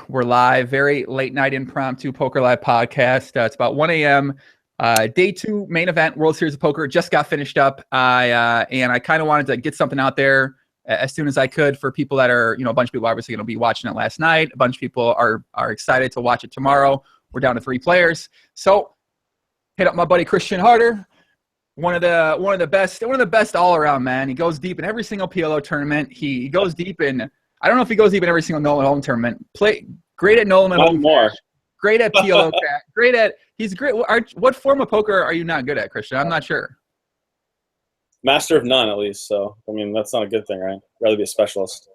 We're live, very late night impromptu poker live podcast. It's about 1 a.m. Day 2 main event, World Series of Poker just got finished up. And I kind of wanted to get something out there as soon as I could for people that are, a bunch of people obviously going to be watching it last night. A bunch of people are excited to watch it tomorrow. We're down to 3 players. So hit up my buddy Christian Harder. One of the best all around, man. He goes deep in every single PLO tournament. He goes deep in, I don't know if he goes deep in every single Nolan Home tournament. Great at Nolan Home. More. Great at PLO. He's great. What form of poker are you not good at, Christian? I'm not sure. Master of none, at least. So, I mean, that's not a good thing, right? Rather be a specialist.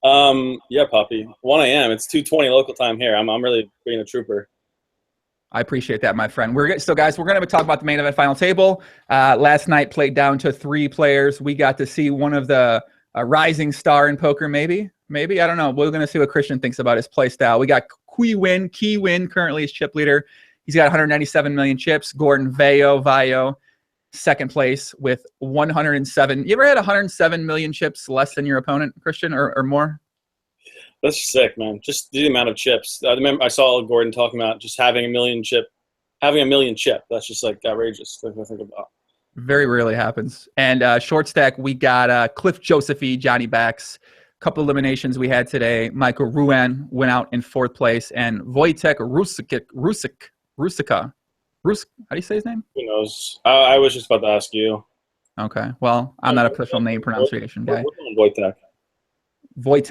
Yeah, Poppy. 1 a.m. It's 2:20 local time here. I'm really being a trooper. I appreciate that, my friend. Guys, we're going to talk about the main event final table. Last night played down to 3 players. We got to see one of the rising star in poker, maybe. I don't know. We're going to see what Christian thinks about his play style. We got Key Win currently is chip leader. He's got 197 million chips. Gordon Vayo, second place with 107. You ever had 107 million chips less than your opponent, Christian, or more? That's sick, man. Just the amount of chips. I remember I saw Gordon talking about just having a million chip. That's just like outrageous to think about. Very rarely happens. And short stack, we got Cliff Josephy, Johnny Backs. Couple eliminations we had today. Michael Ruan went out in 4th place, and Wojtek Rusika. How do you say his name? Who knows? I was just about to ask you. Okay. Well, I'm not a official name pronunciation guy. Wojtek. Let's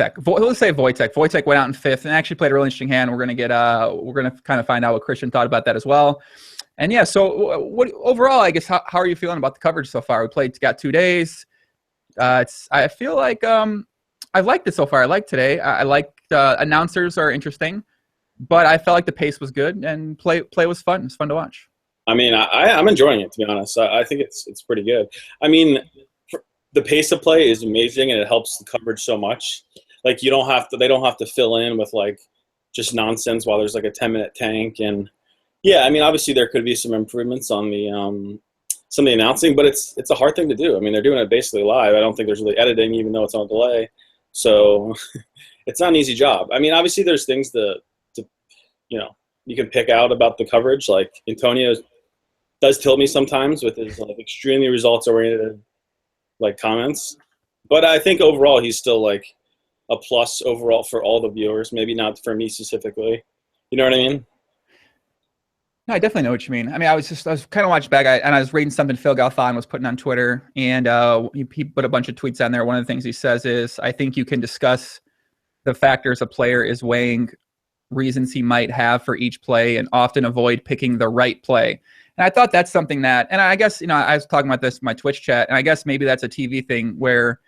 say Wojtek. Wojtek went out in 5th and actually played a really interesting hand. We're gonna kind of find out what Christian thought about that as well. And yeah, so what overall, I guess, how are you feeling about the coverage so far? Got 2 days. I feel like I liked it so far. I liked today. I like the announcers are interesting, but I felt like the pace was good and play was fun. It's fun to watch. I mean, I'm enjoying it, to be honest. I think it's pretty good. I mean, the pace of play is amazing, and it helps the coverage so much. Like they don't have to fill in with like just nonsense while there's like a 10-minute tank. And yeah, I mean, obviously there could be some improvements on the some of the announcing, but it's a hard thing to do. I mean, they're doing it basically live. I don't think there's really editing, even though it's on delay. So it's not an easy job. I mean, obviously there's things to you can pick out about the coverage. Like Antonio does tilt me sometimes with his like extremely results oriented like comments, but I think overall he's still like a plus overall for all the viewers. Maybe not for me specifically. You know what I mean? No, I definitely know what you mean. I mean, I was kind of watching back, and I was reading something Phil Galfon was putting on Twitter, and he put a bunch of tweets on there. One of the things he says is, I think you can discuss the factors a player is weighing, reasons he might have for each play, and often avoid picking the right play. And I thought that's something that, and I guess, I was talking about this in my Twitch chat, and I guess maybe that's a TV thing where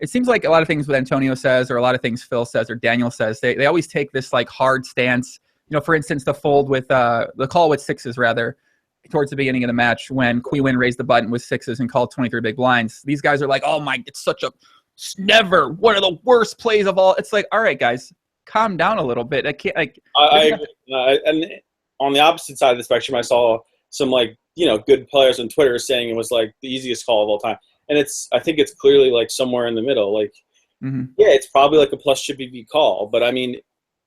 it seems like a lot of things what Antonio says, or a lot of things Phil says, or Daniel says, they always take this like hard stance. For instance, the fold with the call with 6s rather towards the beginning of the match when Queen raised the button with 6s and called 23 big blinds. These guys are like, oh my, it's never one of the worst plays of all. It's like, all right, guys, calm down a little bit. I can't like. And on the opposite side of the spectrum, I saw some good players on Twitter saying it was like the easiest call of all time, and I think it's clearly like somewhere in the middle. Like, yeah, it's probably like a plus chippy V call, but I mean,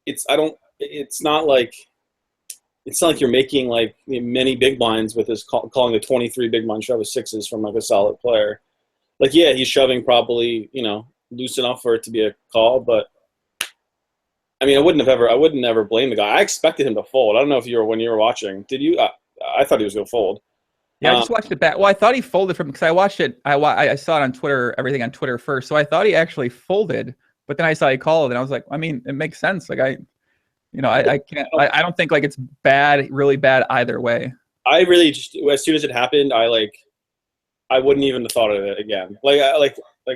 it's not like you're making like many big blinds with his calling the 23 big blind shove of 6s from like a solid player. Like, yeah, he's shoving probably, loose enough for it to be a call, but I mean, I wouldn't ever blame the guy. I expected him to fold. I don't know if when you were watching, did you? I thought he was going to fold. Yeah, I just watched it back. Well, I thought he folded because I watched it. I saw it on Twitter, everything on Twitter first. So I thought he actually folded, but then I saw he called, and I was like, I mean, it makes sense. Like I can't. I don't think like it's bad, really bad either way. I really just, as soon as it happened, I wouldn't even have thought of it again. Like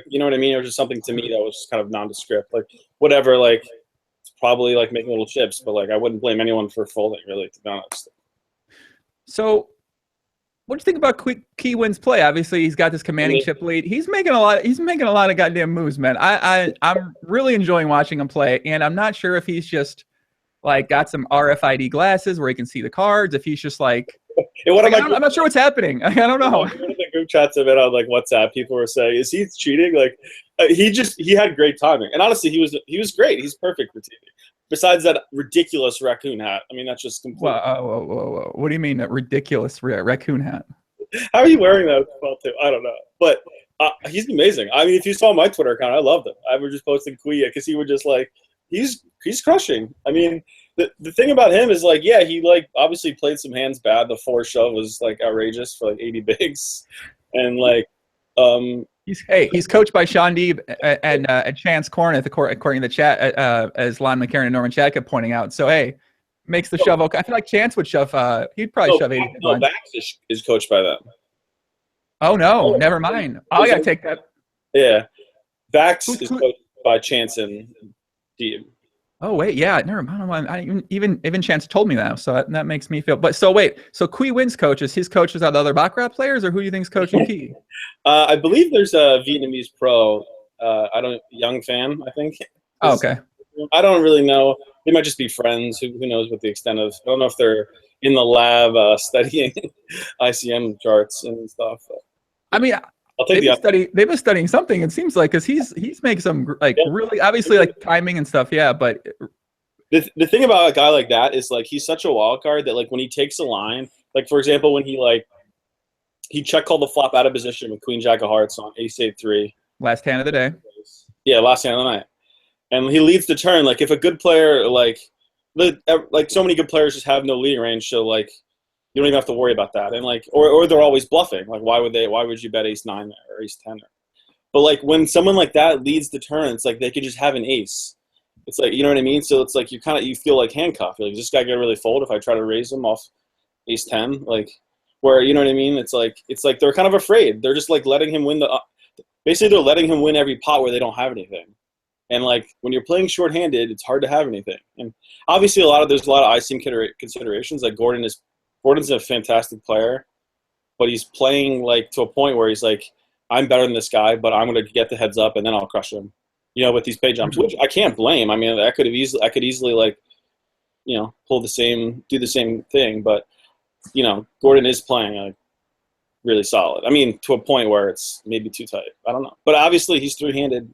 you know what I mean? It was just something to me that was just kind of nondescript. Like whatever. Like it's probably like making little chips, but like I wouldn't blame anyone for folding, really, to be honest. So, what do you think about Key Win's play? Obviously, he's got this commanding chip lead. He's making a lot of goddamn moves, man. I'm really enjoying watching him play, and I'm not sure if he's just like got some RFID glasses where he can see the cards. If he's just like, I'm not sure what's happening. I don't know. One of the group chats of it on like WhatsApp, people were saying, "Is he cheating?" Like he had great timing, and honestly, he was great. He's perfect for TV. besides that ridiculous raccoon hat. I mean, that's just complete. Whoa. What do you mean that ridiculous raccoon hat? How are you wearing that? I don't know, but he's amazing. I mean, if you saw my Twitter account, I loved him. I was just posting Kuya because he would just like he's crushing. I mean, the thing about him is like, yeah, he like obviously played some hands bad. The 4 shove was like outrageous for like 80 bigs, and like he's coached by Sean Deeb and Chance Corneth, according to the chat, as Lon McCarron and Norman Chad kept pointing out. So hey, makes the shove okay. I feel like Chance would shove. He'd probably shove 80. No, Bax is coached by them. Oh no, never mind. I gotta take that. Yeah, Bax is coached by Chance and Deeb. Oh wait, yeah, never mind. I even Chance told me that, so that makes me feel. But so wait, so Kui Win's coaches, his coaches are the other Baccarat players, or who do you think's coaching Key? I believe there's a Vietnamese pro. Young fan, I think. Oh, okay. I don't really know. They might just be friends. Who knows what the extent of? I don't know if they're in the lab studying ICM charts and stuff. I mean, they've been studying something. It seems like because he's making some like really obviously like timing and stuff. Yeah, but the thing about a guy like that is like he's such a wild card that like when he takes a line, like for example when he check called the flop out of position with Queen Jack of Hearts on Ace-8-3. Last hand of the day. Yeah, last hand of the night, and he leads the turn. Like if a good player like so many good players just have no leading range, so like. You don't even have to worry about that, and like, or they're always bluffing. Like, why would you bet Ace-9 there or Ace-10 there? But like, when someone like that leads the turn, it's like they could just have an ace. It's like, you know what I mean? So it's like you feel like handcuffed. You're like, is this guy gonna really fold if I try to raise him off Ace-10? Like, where you know what I mean? It's like they're kind of afraid. They're just like letting him win basically they're letting him win every pot where they don't have anything. And like when you're playing shorthanded, it's hard to have anything. And obviously there's a lot of ICM considerations. Like Gordon's a fantastic player, but he's playing like to a point where he's like, I'm better than this guy, but I'm going to get the heads up and then I'll crush him, with these pay jumps, which I can't blame. I mean, I could easily like, do the same thing, but Gordon is playing like really solid. I mean, to a point where it's maybe too tight. I don't know, but obviously he's 3-handed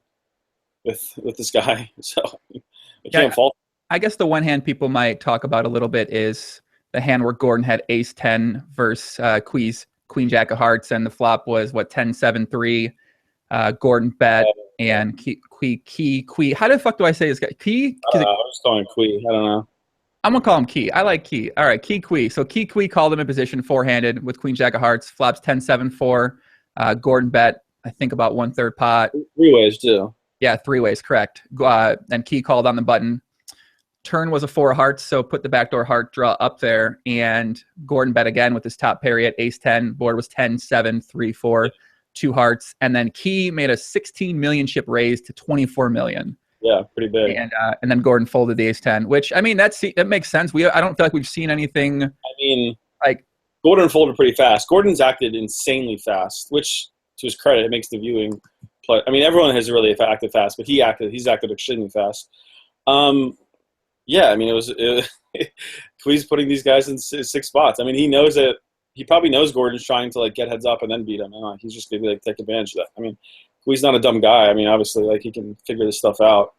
with this guy, so I can't fault. I guess the one hand people might talk about a little bit is the hand where Gordon had Ace-10 versus Queen Jack of Hearts, and the flop was 10-7-3. Gordon bet and Key. How the fuck do I say this guy? Key? I was calling Key. I don't know. I'm gonna call him Key. I like Key. All right, Key. So Key called him in position 4-handed with Queen Jack of Hearts. Flops 10-7-4. Gordon bet I think about 1/3 pot. 3 ways too. Yeah, 3 ways, correct. And Key called on the button. Turn was a 4 of hearts, so put the backdoor heart draw up there. And Gordon bet again with his top parry at Ace-10. Board was 10-7-3-4, 2 hearts. And then Key made a 16 million chip raise to 24 million. Yeah, pretty big. And then Gordon folded the Ace-10, which I mean that makes sense. I don't feel like we've seen anything. I mean, like Gordon folded pretty fast. Gordon's acted insanely fast, which to his credit, it makes the viewing play. I mean, everyone has really acted fast, but he's acted extremely fast. Yeah, I mean, he's putting these guys in 6 spots. I mean, he probably knows Gordon's trying to like get heads up and then beat him, and he's just gonna like take advantage of that. I mean, he's not a dumb guy. I mean, obviously, like he can figure this stuff out.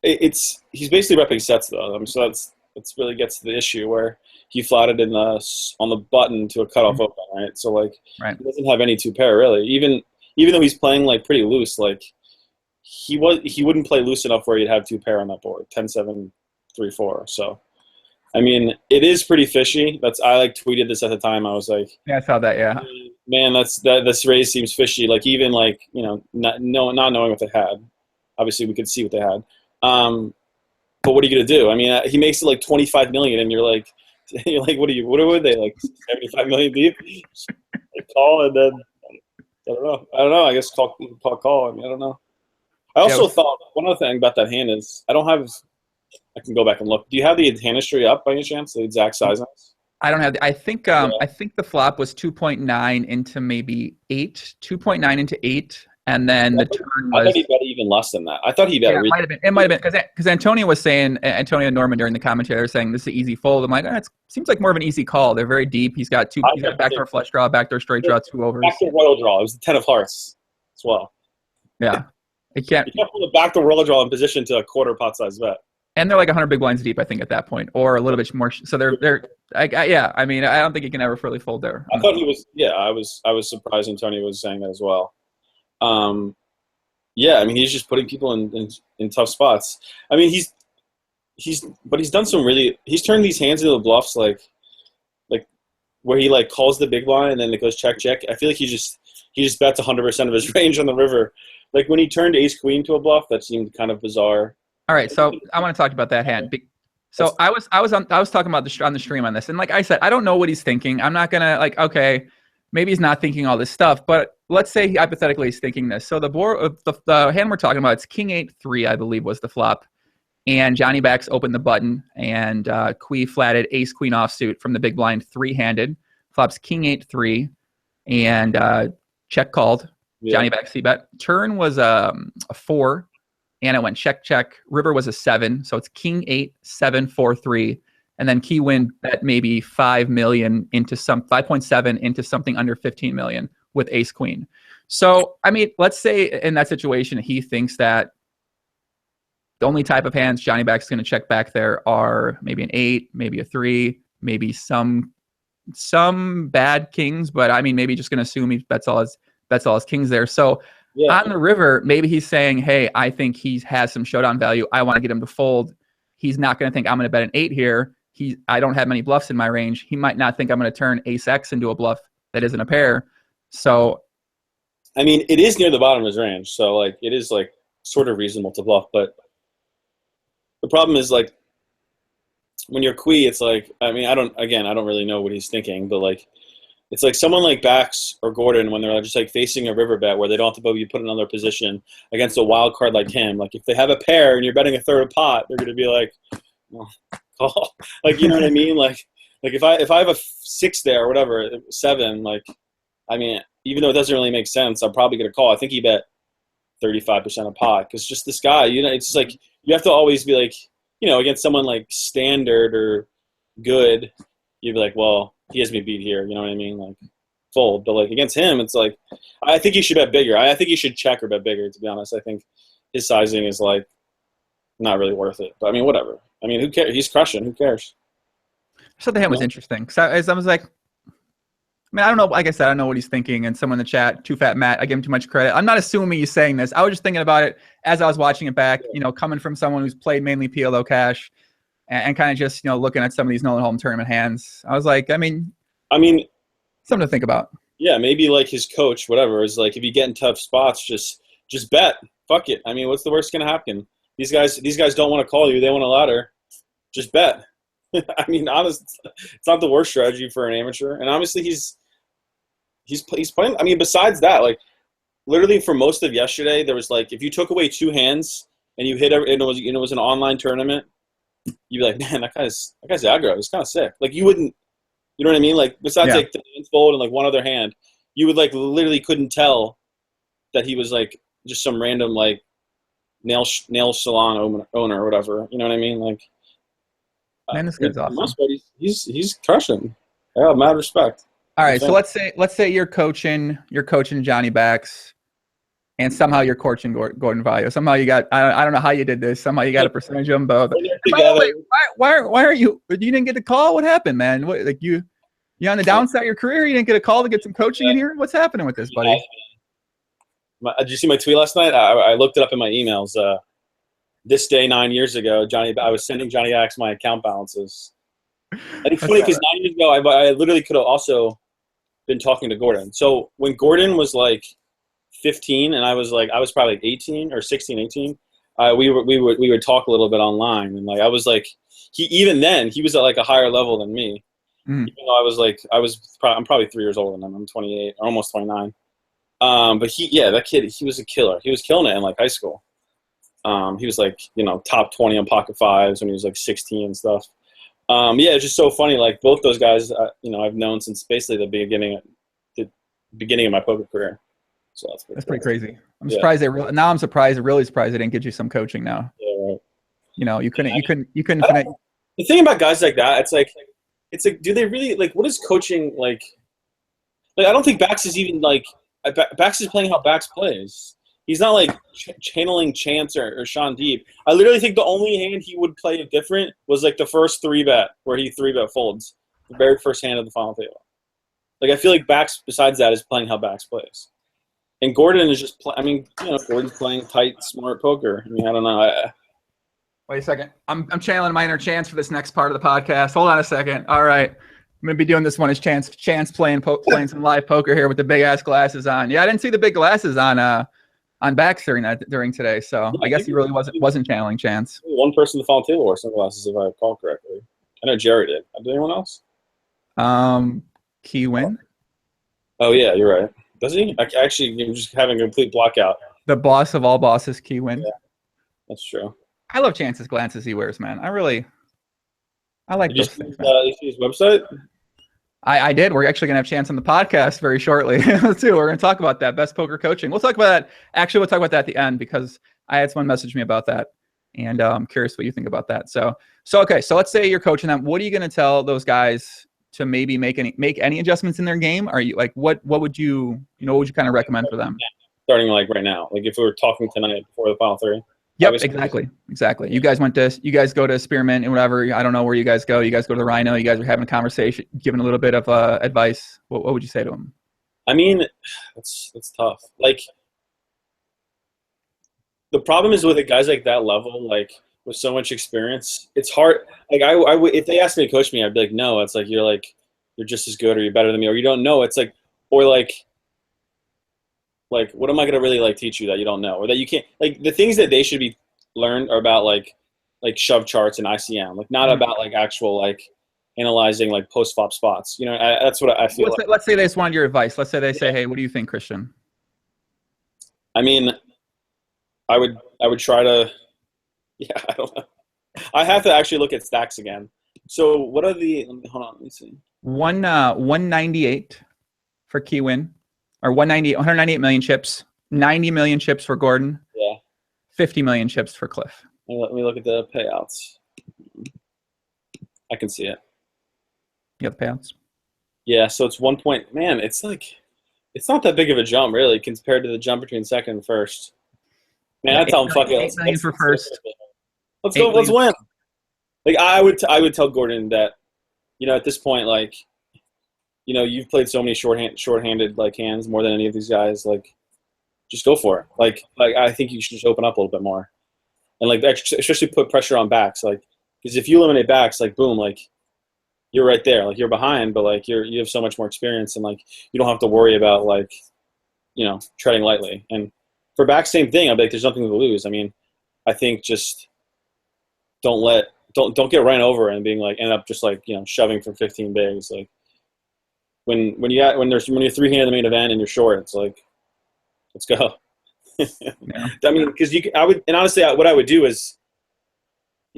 He's basically repping sets though. I mean, so that's really gets to the issue where he flatted on the button to a cutoff open, right? So like he doesn't have any 2-pair really. Even though he's playing like pretty loose, like. He wouldn't play loose enough where he'd have 2-pair on that board, 10-7-3-4. So, I mean, it is pretty fishy. I like tweeted this at the time. I was like, yeah, I saw that. Yeah, man, this raise seems fishy. Like even like not knowing what they had. Obviously, we could see what they had. But what are you gonna do? I mean, he makes it like 25 million, and you're like, what are they like 75 million deep? Like, call and then I don't know. I guess call. I mean, I don't know. I also thought one other thing about that hand is I can go back and look. Do you have the hand history up by any chance? The exact size? I don't have. I think the flop was 2.9 into maybe 8, 2.9 into 8, and then the turn was. I thought he bet even less than that. I thought he bet. Yeah, it might have been because Antonio was saying, Antonio and Norman during the commentary were saying this is an easy fold. I'm like, it seems like more of an easy call. They're very deep. He's got backdoor flush draw, backdoor straight draw, 2 overs. Backdoor royal draw. It was the 10 of hearts as well. Yeah. It can't. You can't pull the backdoor roller draw in position to a quarter pot size bet. And they're like 100 big blinds deep, I think, at that point, or a little bit more. So yeah. I mean, I don't think you can ever fully fold there. I thought he was. Yeah, I was surprised when Tony was saying that as well. Yeah, I mean, he's just putting people in tough spots. I mean, he's done some really. He's turned these hands into bluffs, like where he like calls the big blind and then it goes check check. I feel like he just bets 100% of his range on the river. Like when he turned ace queen to a bluff, that seemed kind of bizarre. All right, so I want to talk about that hand. So I was talking about on the stream on this, and like I said, I don't know what he's thinking. I'm not gonna like, okay, maybe he's not thinking all this stuff, but let's say hypothetically he's thinking this. So the board, the hand we're talking about, it's King 8-3, I believe was the flop, and Johnny Backs opened the button, and Quee flatted ace queen offsuit from the big blind 3-handed, flops King 8-3, and check called. Yeah. Johnny Backs c-bet. Turn was a 4. And it went check, check. River was a 7. So it's King 8, 7, 4, 3. And then Key Win bet maybe 5 million into 5.7 into something under 15 million with ace queen. So, I mean, let's say in that situation, he thinks that the only type of hands Johnny Back's going to check back there are maybe an 8, maybe a 3, maybe some bad kings. But I mean, maybe just going to assume he bets all his kings there. So, yeah. On the river, maybe he's saying, hey, I think he has some showdown value. I want to get him to fold. He's not going to think I'm going to bet an 8 here. I don't have many bluffs in my range. He might not think I'm going to turn ace X into a bluff that isn't a pair. So, I mean, it is near the bottom of his range. So, like, it is, like, sort of reasonable to bluff. But the problem is, like, when you're Quee, it's like, I mean, I don't really know what he's thinking. But, like, it's like someone like Bax or Gordon when they're just like facing a river bet where they don't have to be put in another position against a wild card like him. Like if they have a pair and you're betting a third pot, they're going to be like, oh. Like, you know what I mean? Like if I have a 6 there or whatever, 7, like, I mean, even though it doesn't really make sense, I'm probably going to call. I think he bet 35% a pot because just this guy, you know, it's just like you have to always be like, you know, against someone like Standard or Good, you'd be like, well, he has me beat here, you know what I mean? Like, fold. But, like, against him, it's like, I think he should bet bigger. I think he should check or bet bigger, to be honest. I think his sizing is, like, not really worth it. But, I mean, whatever. I mean, who cares? He's crushing. Who cares? I thought the hand was interesting. So I was like, I mean, I don't know. Like I said, I don't know what he's thinking. And someone in the chat, Too Fat Matt, I give him too much credit. I'm not assuming he's saying this. I was just thinking about it as I was watching it back, you know, coming from someone who's played mainly PLO cash and kind of just, you know, looking at some of these Nolan Home tournament hands. I was like, I mean, something to think about. Yeah, maybe like his coach, whatever, is like if you get in tough spots, just bet. Fuck it. I mean, what's the worst gonna happen? These guys don't want to call you. They want a ladder. Just bet. I mean, honestly, it's not the worst strategy for an amateur. And obviously, he's playing. I mean, besides that, like literally for most of yesterday, there was like if you took away 2 hands and you hit, and it was an online tournament, you'd be like, man, that guy's aggro. He's kind of sick. Like you wouldn't. You know what I mean? Like besides like the hands fold and like one other hand, you would like literally couldn't tell that he was like just some random like nail salon owner or whatever. You know what I mean? Like, man, this guy's awesome. He's crushing. Yeah, mad respect. All right, so let's say you're coaching Johnny Backs, and somehow you're coaching Gordon Valle. Somehow you got I don't know how you did this. Somehow you got a percentage of them both. By the way, why are you didn't get a call? What happened, man? What, like you on the downside of your career? You didn't get a call to get some coaching in here? What's happening with this, buddy? Did you see my tweet last night? I looked it up in my emails. This day 9 years ago, I was sending Johnny Backs my account balances. And it's funny because 9 years ago, I literally could have also been talking to Gordon. So when Gordon was like 15 and I was probably like 18 or 16, 18, we would talk a little bit online. And like, I was like, even then he was at like a higher level than me. Even though I'm probably 3 years older than him. I'm 28, almost 29. But that kid, he was a killer. He was killing it in like high school. He was like, you know, top 20 on pocket fives when he was like 16 and stuff. It's just so funny. Like both those guys, you know, I've known since basically the beginning of my poker career. So that's pretty crazy. I'm surprised I'm surprised, really surprised they didn't get you some coaching now. Yeah, right. You know, you couldn't. The thing about guys like that, it's like, do they really like? What is coaching like? Like I don't think Bax is even like. Bax is playing how Bax plays. he's not like channeling Chance or Sean Deep. I literally think the only hand he would play different was like the first 3-bet where he 3-bet folds, the very first hand of the final table. Like I feel like Bax besides that is playing how Bax plays, and Gordon is just Gordon's playing tight, smart poker. I mean, I don't know. Wait a second. I'm channeling my inner Chance for this next part of the podcast. Hold on a second. All right. I'm going to be doing this one as Chance playing some live poker here with the big ass glasses on. Yeah, I didn't see the big glasses on Bax during today, so yeah, I guess he really wasn't channeling Chance. One person in the final table wore sunglasses, if I recall correctly. I know Jerry did. Did anyone else? Key Win. Oh yeah, you're right. Does he? Actually, I'm just having a complete blackout. The boss of all bosses, Key Win. Yeah, that's true. I love Chance's glances he wears, man. I like those things. You see his website? I did. We're actually going to have Chance on the podcast very shortly, too. We're going to talk about that, best poker coaching. We'll talk about that. Actually, we'll talk about that at the end because I had someone message me about that, and I'm curious what you think about that. So okay. So let's say you're coaching them. What are you going to tell those guys to maybe make any adjustments in their game? Are you like what would you what would you kind of recommend for them? Starting like right now, like if we were talking tonight before the final 3. Yep, exactly. You guys go to Spearmint and whatever. I don't know where you guys go. You guys go to the Rhino. You guys are having a conversation, giving a little bit of advice. What would you say to them? I mean, it's tough. Like the problem is with guys like that level, like with so much experience, it's hard. Like I if they asked me to coach me, I'd be like, no. It's like you're just as good or you're better than me, or you don't know. It's like like what am I going to really like teach you that you don't know or that you can't? Like the things that they should be learned are about like shove charts and ICM, like not about like actual like analyzing like post flop spots. That's what I feel. Let's say they just wanted your advice. Let's say they say, hey, what do you think, Christian? I mean, I would try to. Yeah, I don't know. I have to actually look at stacks again. So what are the? Hold on, let me see. 198 for Key Win. Or 198 million chips, 90 million chips for Gordon. Yeah. 50 million chips for Cliff. Let me look at the payouts. I can see it. You got the payouts? Yeah, so it's 1 point. Man, it's not that big of a jump, really, compared to the jump between second and first. Man, I tell him, fuck it. 8 million for first. Let's go. Let's win. Like I would tell Gordon that, at this point, like, you've played so many shorthanded like hands more than any of these guys. Like, just go for it. Like I think you should just open up a little bit more, and like especially put pressure on backs. Like, because if you eliminate backs, like boom, like you're right there. Like you're behind, but like you have so much more experience, and like you don't have to worry about like treading lightly. And for backs, same thing. I'd be like, there's nothing to lose. I mean, I think just don't get ran over and being like end up just like shoving for 15 bigs like. When you're 3-handed in the main event and you're short, it's like, let's go. Yeah. I mean, because honestly, what I would do is,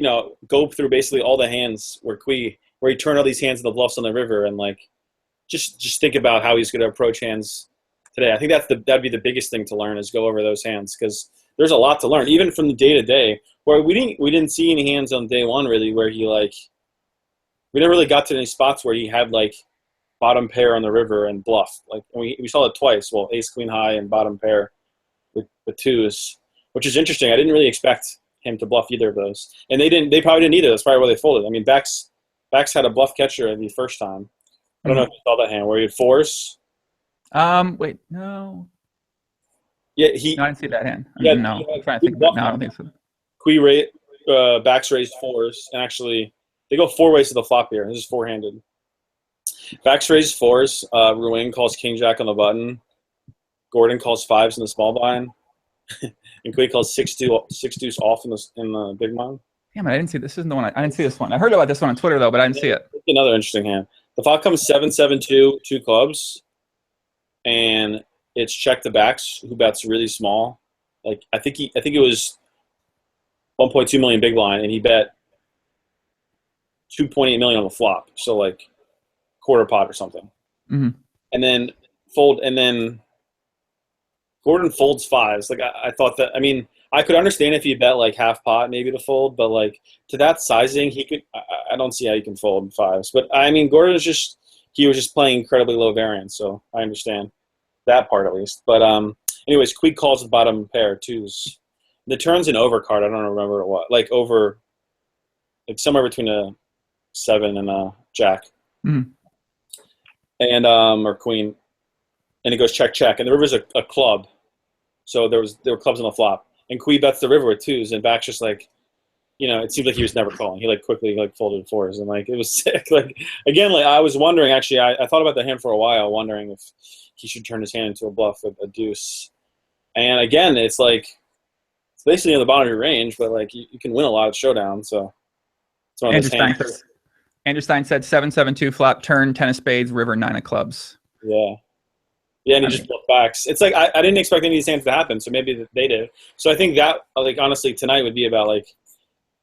go through basically all the hands where you turn all these hands in the bluffs on the river and like, just think about how he's going to approach hands today. I think that'd be the biggest thing to learn is go over those hands because there's a lot to learn even from the day to day where we didn't see any hands on day one really where he like, we never really got to any spots where he had like. Bottom pair on the river and bluff. Like we saw it twice. Well, ace queen high and bottom pair with twos, which is interesting. I didn't really expect him to bluff either of those, and they probably didn't either. That's probably why they folded. I mean, Bax had a bluff catcher the first time. I don't know if you saw that hand where he had fours. Wait, no. Yeah, no, I didn't see that hand. Yeah, no, I'm trying to think. No, I don't think so. Bax raised fours, and actually they go 4 ways to the flop here. This is 4-handed. Bax raised fours. Ruin calls king jack on the button. Gordon calls fives in the small blind. And Quay calls six deuce off in the big blind. Damn it! I didn't see this. Isn't the one I didn't see this one. I heard about this one on Twitter though, but I didn't see it. Another interesting hand. The flop comes 7-7-2, 2 clubs, and it's check the backs who bets really small. Like I think it was 1.2 million big blind, and he bet 2.8 million on the flop. So like. Quarter pot or something, mm-hmm. and then Gordon folds fives. Like I thought that. I mean, I could understand if he bet like half pot maybe to fold, but like to that sizing, he could. I don't see how he can fold fives. But I mean, Gordon was just playing incredibly low variance, so I understand that part at least. But Anyways, Queen calls the bottom pair twos. The turn's an overcard. I don't remember what. Like over, like somewhere between a 7 and a jack. Mm. And or queen. And it goes check, check. And the river's a club. So there were clubs on the flop. And Queen bets the river with twos, and back's just like, it seemed like he was never calling. He quickly folded fours, and it was sick. Again, I was wondering, actually, I thought about the hand for a while, wondering if he should turn his hand into a bluff with a deuce. And again, it's basically on the bottom of your range, but you can win a lot of showdowns. So it's one of those hands. Andrew Stein said 7-7-2 flop, turn, 10 of spades, river, 9 of clubs. Yeah. Yeah, and he just bluffed backs. It's I didn't expect any of these hands to happen, so maybe they did. So I think that, honestly, tonight would be about,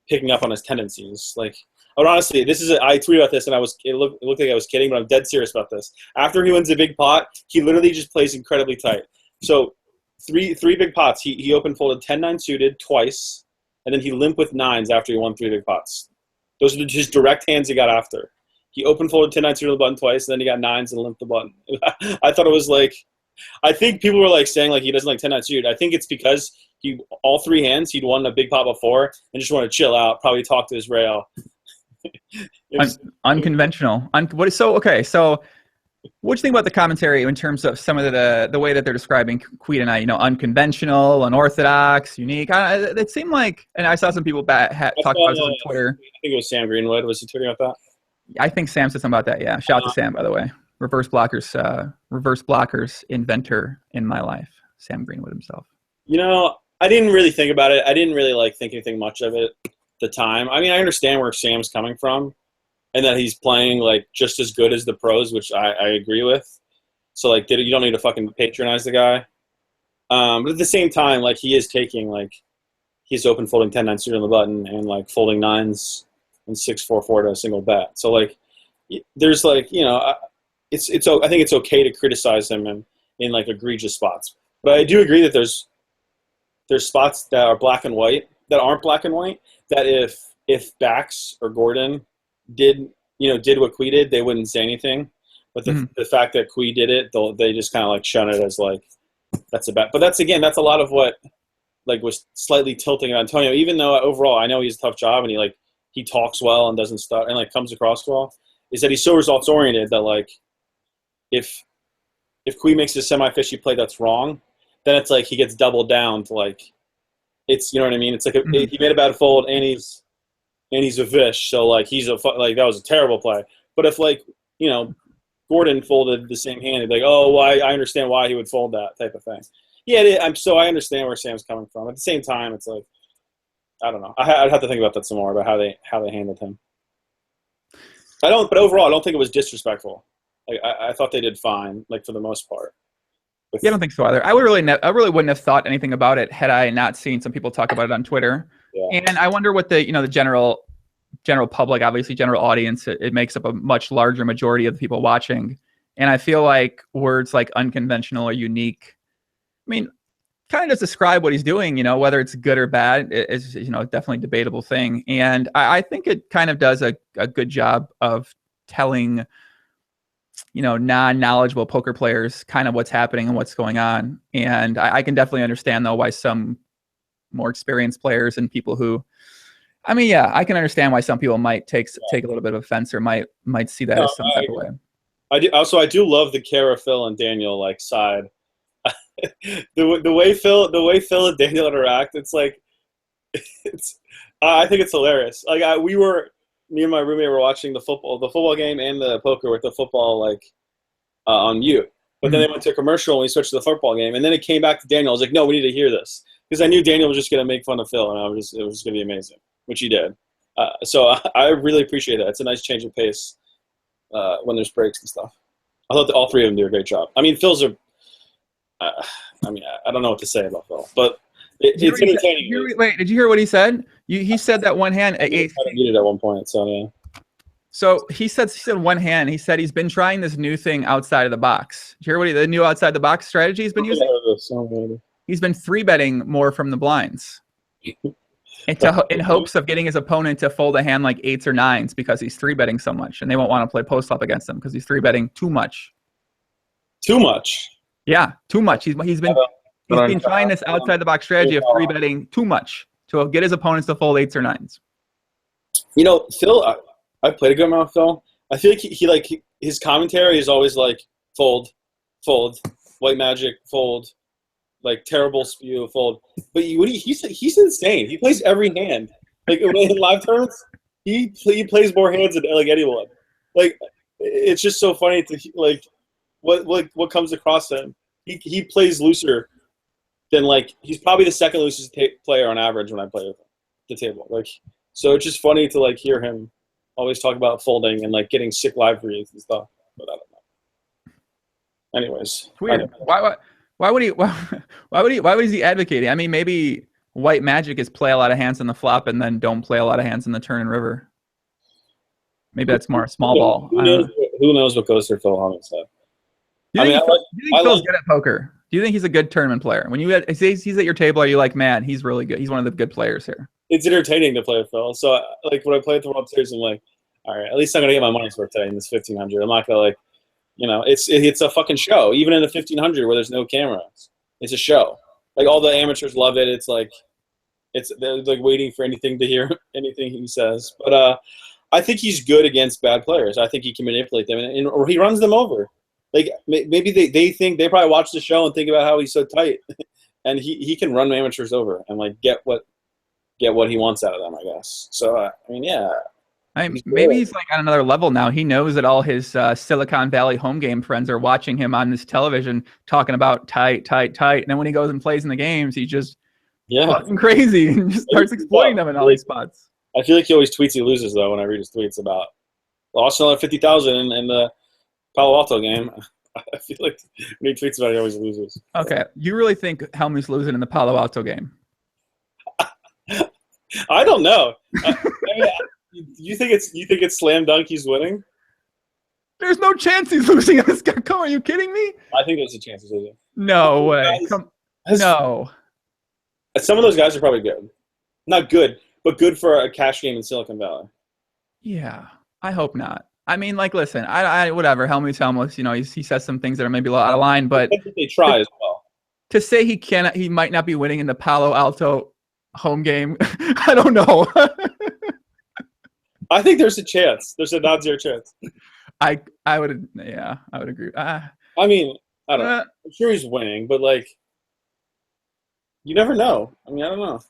picking up on his tendencies. I tweeted about this, and it looked like I was kidding, but I'm dead serious about this. After he wins a big pot, he literally just plays incredibly tight. So three big pots. He open folded 10-9 suited twice, and then he limped with nines after he won 3 big pots. Those are just direct hands he got after. He open folded 10-9 suited on the button twice, and then he got nines and limped the button. I thought it was I think people were saying he doesn't like 10-9 suited. I think it's because all 3 hands he'd won a big pot before and just want to chill out, probably talk to his rail. Unconventional. So what do you think about the commentary in terms of some of the way that they're describing Queen and I? Unconventional, unorthodox, unique. It seemed like, and I saw some people talk about this on Twitter. I think it was Sam Greenwood. Was he tweeting about that? I think Sam said something about that. Yeah, shout out to Sam, by the way. Reverse blockers inventor in my life, Sam Greenwood himself. I didn't really think about it. I didn't really think anything much of it at the time. I mean, I understand where Sam's coming from, and that he's playing just as good as the pros, which I agree with. So you don't need to fucking patronize the guy. But at the same time, he is taking he's open folding 10-9 suited on the button and folding nines and 6-4-4 to a single bet. So there's it's I think it's okay to criticize him in egregious spots. But I do agree that there's spots that are black and white that aren't black and white, that if Bax or Gordon did what Kui did, they wouldn't say anything. But the fact that Kui did it, they just kind of shun it as that's a bet. But that's a lot of what was slightly tilting at Antonio, even though overall I know he's a tough job and he talks well and doesn't stop and comes across well, is that he's so results oriented that if Kui makes a semi-fishy play that's wrong, then it's he gets doubled down to it's, you know what I mean? It's he made a bad fold and he's a fish, so he's that was a terrible play. But if Gordon folded the same hand, he'd be oh, well, I understand why he would fold that type of thing. Yeah, I understand where Sam's coming from. At the same time, it's I don't know. I'd have to think about that some more about how they handled him. But overall, I don't think it was disrespectful. I thought they did fine, for the most part. Yeah, I don't think so either. I really wouldn't have thought anything about it had I not seen some people talk about it on Twitter. Yeah. And I wonder what the general public, obviously general audience, it makes up a much larger majority of the people watching. And I feel like words like unconventional or unique, kind of just describe what he's doing, whether it's good or bad is, definitely a debatable thing. And I think it kind of does a good job of telling, non-knowledgeable poker players kind of what's happening and what's going on. And I can definitely understand, though, why some more experienced players and people who, I can understand why some people might take a little bit of offense or might see that as some type of way. I do love the Kara, Phil, and Daniel side. the way Phil and Daniel interact, I think it's hilarious. Me and my roommate were watching the football game and the poker with the football on mute. But then they went to a commercial and we switched to the football game, and then it came back to Daniel. I was no, we need to hear this, because I knew Daniel was just going to make fun of Phil, and it was just going to be amazing, which he did. So I really appreciate that. It's a nice change of pace when there's breaks and stuff. I thought all 3 of them did a great job. Phil's I don't know what to say about Phil, but it's entertaining. Wait, did you hear what he said? He said that one hand. I needed at one point, so yeah. So he said one hand. He said he's been trying this new thing outside of the box. Did you hear what the new outside the box strategy he's been using? He's been 3-betting more from the blinds, in hopes of getting his opponent to fold a hand like 8s or 9s because he's 3-betting so much, and they won't want to play post flop against him because he's 3-betting too much. Too much. Yeah, too much. He's been He's been trying this outside the box strategy of 3-betting too much to get his opponents to fold 8s or 9s. You know, Phil, I played a good amount with Phil. I feel like his commentary is always like fold, white magic, fold, like terrible spew, fold. But he's insane. He plays every hand. Like in live tournaments, he plays more hands than like anyone. Like it's just so funny to like what comes across him. He plays looser than like he's probably the second loosest player on average when I play with him at the table. Like so, it's just funny to like hear him always talk about folding and like getting sick live reads and stuff. But I don't know. Anyways, it's weird. Why would he advocating? I mean, maybe white magic is play a lot of hands on the flop and then don't play a lot of hands in the turn and river. Maybe that's more small ball. Who knows what goes through Phil Honning's head? Do you think Phil's good at poker? Do you think he's a good tournament player? When he's at your table, are you like, man, he's really good. He's one of the good players here. It's entertaining to play with Phil. So like when I play at the World Series, I'm like, all right, at least I'm gonna get my money's worth today in this 1500. I'm not gonna like, you know, it's a fucking show. Even in the 1500 where there's no cameras, it's a show. Like all the amateurs love it. It's like they're like waiting for anything to hear anything he says. But I think he's good against bad players. I think he can manipulate them or he runs them over. Like maybe they think they probably watch the show and think about how he's so tight, and he can run amateurs over and like get what he wants out of them, I guess. So I mean, yeah. Maybe he's like on another level now. He knows that all his Silicon Valley home game friends are watching him on this television talking about tight. And then when he goes and plays in the games, he just fucking crazy and just starts exploiting them in all these spots. I feel like he always tweets he loses though when I read his tweets about lost another 50,000 in the Palo Alto game. I feel like when he tweets about it, he always loses. Okay, you really think Helmut's losing in the Palo Alto game? I don't know. You think it's slam dunk he's winning? There's no chance he's losing in this game. Are you kidding me? I think there's a chance he's losing. No way. No. Some of those guys are probably good. Not good, but good for a cash game in Silicon Valley. Yeah, I hope not. I mean, like, listen, I whatever. Helmut's. You know, he says some things that are maybe a little out of line, but they try as well. To say he might not be winning in the Palo Alto home game, I don't know. I think there's a chance. There's a non-zero chance. I would agree. I mean, I don't know. I'm sure he's winning, but like, you never know. I mean, I don't know.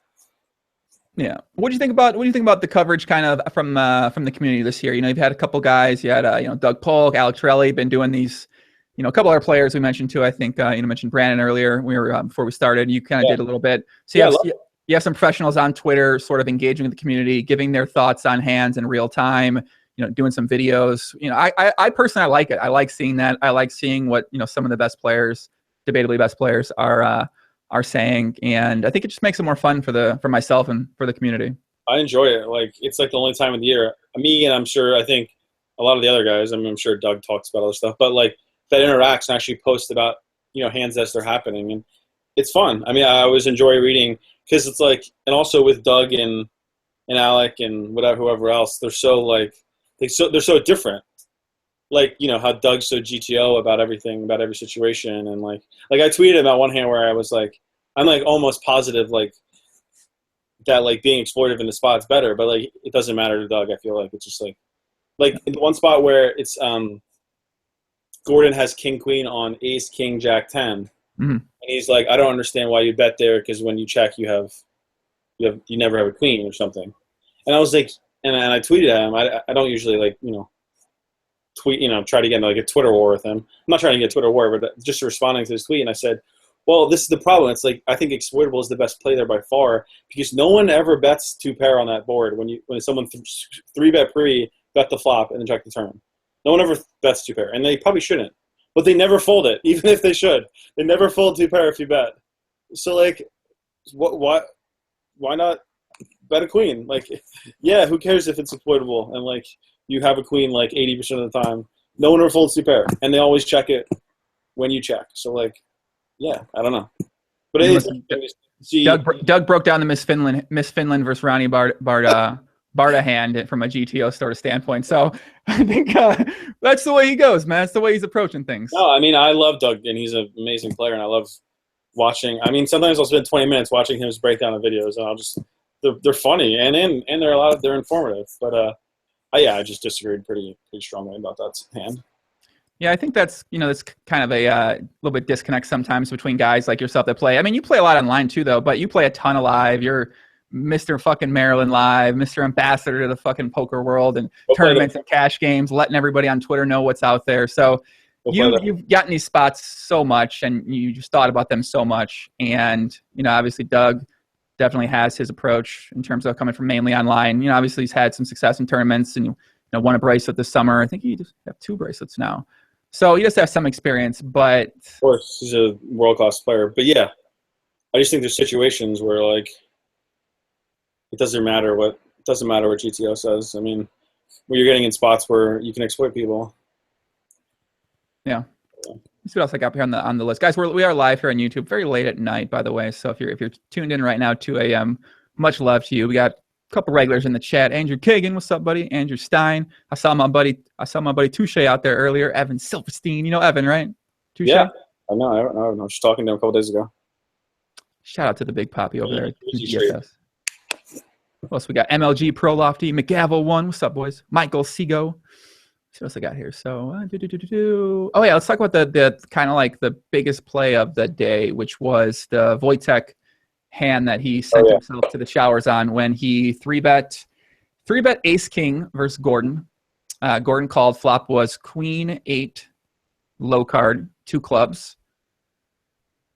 Yeah. What do you think about the coverage kind of from the community this year? You know, you've had a couple guys. You had Doug Polk, Alex Relly, been doing these. You know, a couple other players we mentioned too. I think mentioned Brandon earlier. We were before we started. You kind of did a little bit. So you have some professionals on Twitter, sort of engaging with the community, giving their thoughts on hands in real time. You know, doing some videos. You know, I personally like it. I like seeing that. I like seeing what some of the best players, debatably best players, are saying, and I think it just makes it more fun for myself and for the community. I enjoy it. Like it's like the only time of the year. Me and I think a lot of the other guys. I mean, I'm sure Doug talks about other stuff, but like that interacts and actually post about hands as they're happening, and it's fun. I mean, I always enjoy reading because it's like, and also with Doug and Alec and whoever else, they're so like they're so different. Like how Doug's so GTO about everything, about every situation, and like I tweeted about one hand where I was like, I'm like almost positive like that like being exploitive in the spot's better, but like it doesn't matter to Doug. I feel like it's just like in the one spot where it's Gordon has king queen on ace king jack 10, and he's like, I don't understand why you bet there because when you check you never have a queen or something, and I was like, and I tweeted at him. I don't usually like tweet, try to get like a Twitter war with him. I'm not trying to get a Twitter war, but just responding to his tweet. And I said, well, this is the problem. It's like, I think exploitable is the best play there by far because no one ever bets 2-pair on that board. When someone 3-bet pre, bet the flop and then check the turn. No one ever bets 2-pair, and they probably shouldn't, but they never fold it, even if they should. They never fold 2-pair if you bet. So like, why not bet a queen? Like, yeah, who cares if it's exploitable? And like, you have a queen like 80% of the time. No one ever folds 2-pair, and they always check it when you check. So like, yeah, I don't know. But Doug broke down the Miss Finland versus Ronnie Barta hand from a GTO sort of standpoint. So I think that's the way he goes, man. That's the way he's approaching things. No, I mean, I love Doug, and he's an amazing player, and I love watching. I mean, sometimes I'll spend 20 minutes watching him break down the videos, and I'll just they're funny and they're informative. But I just disagreed pretty strongly about that hand. Yeah, I think that's that's kind of a little bit disconnect sometimes between guys like yourself that play. I mean, you play a lot online too, though, but you play a ton of live. You're Mr. fucking Maryland Live, Mr. Ambassador to the fucking poker world and tournaments and cash games, letting everybody on Twitter know what's out there. So you've gotten these spots so much, and you just thought about them so much. And obviously Doug definitely has his approach in terms of coming from mainly online. Obviously he's had some success in tournaments and won a bracelet this summer. I think he just have 2 bracelets now. So he does have some experience, but of course he's a world-class player. But yeah, I just think there's situations where like it doesn't matter what GTO says. I mean, when you're getting in spots where you can exploit people. Yeah. Let's see what else I got here on the list, guys. We are live here on YouTube, very late at night, by the way. So if you're tuned in right now, 2 a.m., much love to you. We got a couple regulars in the chat. Andrew Kagan, what's up, buddy? Andrew Stein. I saw my buddy Touche out there earlier. Evan Silverstein, you know Evan, right? Touche? Yeah, I know. I was just talking to him a couple days ago. Shout out to the big poppy over there at GFS. What else we got? MLG Pro Lofty, McGavel 1. What's up, boys? Michael Seago. What else I got here? So, oh yeah, let's talk about the kind of like the biggest play of the day, which was the Wojtek hand that he sent himself to the showers on when he 3-bet Ace King versus Gordon. Gordon called. Flop was Queen 8 low card, 2 clubs,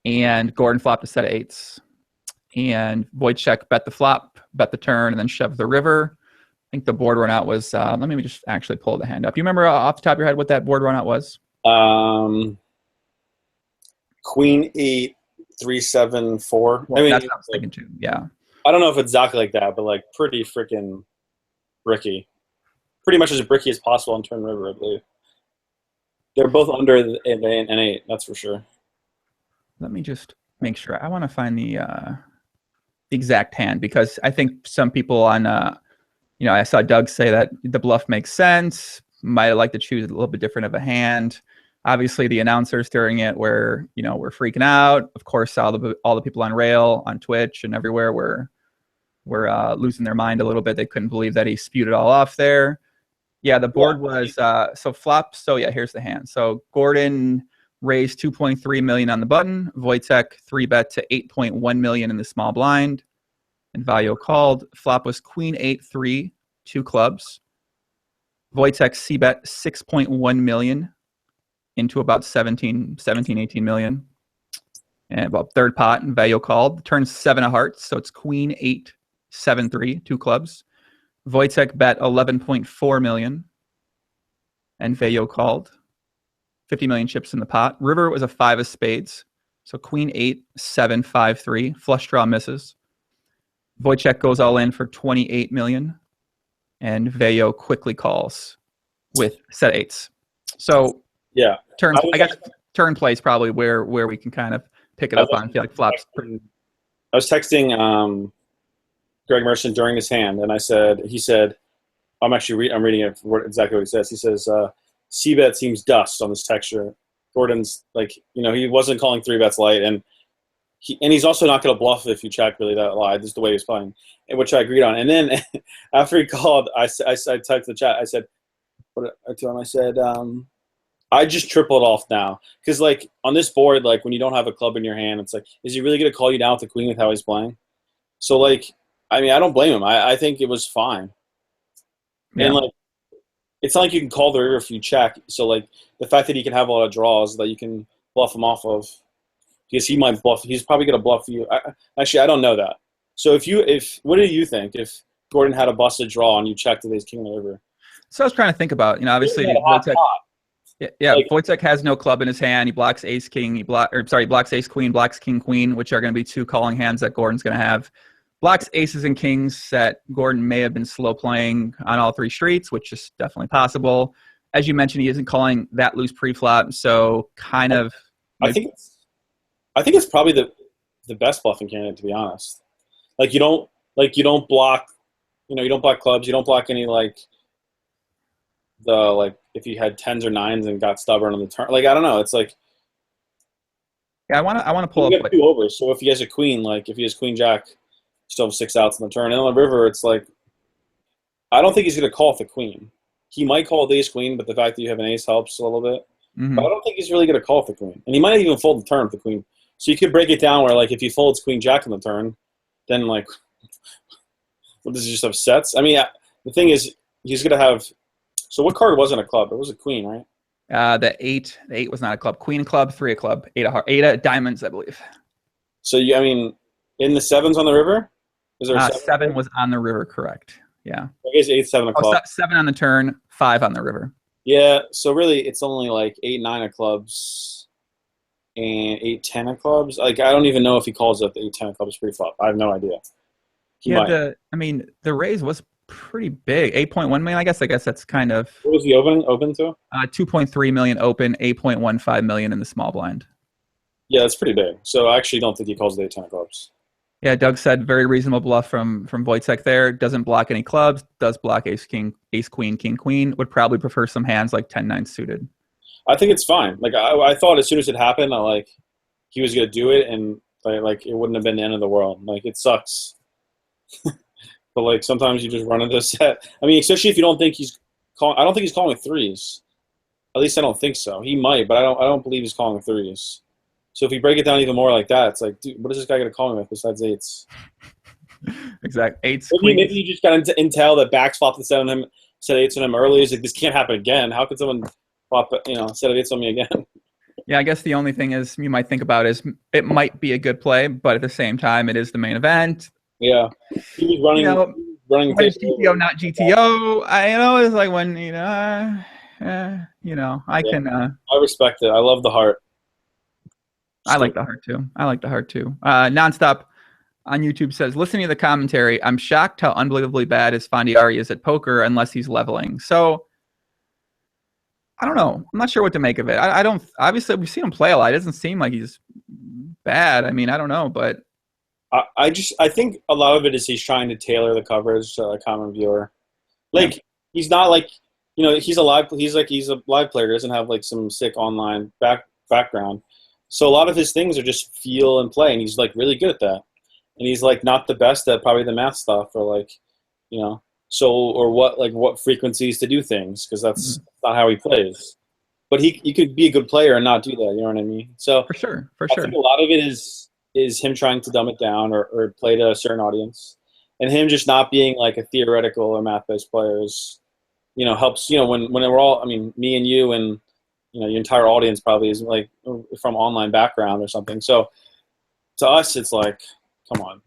and Gordon flopped a set of 8s. And Wojtek bet the flop, bet the turn, and then shoved the river. I think the board run out was, let me just actually pull the hand up. You remember off the top of your head what that board run out was? Queen 8, 3, 7, 4. Well, that's what I was thinking too, yeah. I don't know if it's exactly like that, but like pretty freaking bricky. Pretty much as bricky as possible on turn river, I believe. They're both under an 8, that's for sure. Let me just make sure. I want to find the exact hand because I think some people on I saw Doug say that the bluff makes sense, might have liked to choose a little bit different of a hand. Obviously the announcers during it were freaking out. Of course all the people on Rail, on Twitch and everywhere were losing their mind a little bit. They couldn't believe that he spewed it all off there. Yeah, the board was so flop. So yeah, here's the hand. So Gordon raised 2.3 million on the button. Wojtek 3-bet to 8.1 million in the small blind. And Valio called. Flop was Queen 8-3, 2 clubs. Wojtek C-bet 6.1 million into about 17, 18 million. And about third pot, and Valio called. Turns 7 of hearts, so it's Queen 8-7-3, 2 clubs. Wojtek bet 11.4 million. And Valio called. 50 million chips in the pot. River was a 5 of spades. So Queen 8-7-5-3. Flush draw misses. Wojtek goes all in for 28 million. And Valio quickly calls with set 8s. So yeah, I guess turn play is probably where we can kind of pick it up on. I feel like flops. I was texting Greg Merchant during his hand, and he said, I'm reading it for exactly what he says. He says, C-bet seems dust on this texture. Gordon's like, he wasn't calling 3-bets light, and he's also not going to bluff if you check really that light. This is the way he's playing, which I agreed on. And then after he called, I typed the chat. I said, I said, I just tripled off now. Because, like, on this board, like, when you don't have a club in your hand, it's like, is he really going to call you down with the queen with how he's playing? So, like, I mean, I don't blame him. I think it was fine. Yeah. And, like, it's not like you can call the river if you check. So, like, the fact that he can have a lot of draws that you can bluff him off of, because he might bluff. He's probably going to bluff you. Actually, I don't know that. So, what do you think if Gordon had a busted draw and you checked with his king on the river? So I was trying to think about, obviously, Wojtek, like, Wojtek has no club in his hand. He blocks Ace King. He blocks Ace Queen, blocks King Queen, which are going to be 2 calling hands that Gordon's going to have. Blocks aces and kings that Gordon may have been slow playing on all 3 streets, which is definitely possible. As you mentioned, he isn't calling that loose pre-flop, so kind of. I think it's probably the best bluffing candidate, to be honest. Like you don't block, you don't block clubs. You don't block any if you had 10s or 9s and got stubborn on the turn. Like, I don't know. It's like Yeah, I want to pull You up have what. two overs. So if he has a queen, like if he has queen jack, you still have 6 outs on the turn. And on the river, it's like I don't think he's going to call with the queen. He might call with ace queen, but the fact that you have an ace helps a little bit. But I Mhm. don't think he's really going to call with the queen, and he might even fold the turn with the queen. So you could break it down where like if he folds queen jack on the turn, then like what does he just have sets? I mean, the thing is he's going to have. So what card wasn't a club? It was a queen, right? The eight was not a club. Queen club, three a club, eight a heart, eight a diamonds, I believe. So I mean, in the sevens on the river, is there a seven? Seven was on the river, correct? Yeah. I guess 8, 7 Oh, o'clock. seven on the turn, five on the river. Yeah. So really, it's only like 8, 9 of clubs and 8, 10 of clubs. Like I don't even know if he calls up the 8, 10 of clubs pre-flop. I have no idea. He Yeah, might. I mean, the raise was pretty big. 8.1 million, I guess. I guess that's kind of What was he open to? 2.3 million open, 8.15 million in the small blind. Yeah, that's pretty big. So I actually don't think he calls the 8, 10 of clubs. Yeah, Doug said very reasonable bluff from Wojtek there. Doesn't block any clubs. Does block ace king, ace queen, king queen. Would probably prefer some hands like 10-9 suited. I think it's fine. Like I thought as soon as it happened, he was gonna do it, and like it wouldn't have been the end of the world. Like it sucks, but like sometimes you just run into a set. I mean, especially if you don't think he's calling. I don't think he's calling with threes. At least I don't think so. He might, but I don't believe he's calling with threes. So if we break it down even more like that, it's like, dude, what is this guy gonna call me with besides eights? Exact eights. Maybe you just got intel that backs flop the set eights on him early. It's like this can't happen again. How could someone flop set of eights on me again? Yeah, I guess the only thing is you might think about is it might be a good play, but at the same time, it is the main event. Yeah, he was running. Running when it's GTO, not GTO. It's like when I can. I respect it. I love the heart. I like the heart too. Nonstop on YouTube says, listening to the commentary, I'm shocked how unbelievably bad Esfandiari is at poker unless he's leveling. So I don't know. I'm not sure what to make of it. I don't. Obviously, we've seen him play a lot. It doesn't seem like he's bad. I mean, I don't know, but I think a lot of it is he's trying to tailor the coverage to a common viewer. Like he's not like he's a live player. He doesn't have like some sick online background. So a lot of his things are just feel and play, and he's like really good at that. And he's like not the best at probably the math stuff or what frequencies to do things because that's not how he plays. But he could be a good player and not do that. You know what I mean? So for sure. I think a lot of it is him trying to dumb it down or play to a certain audience, and him just not being like a theoretical or math-based player is, helps. When we're all, I mean, me and you and your entire audience probably is like from online background or something. So to us, it's like, come on.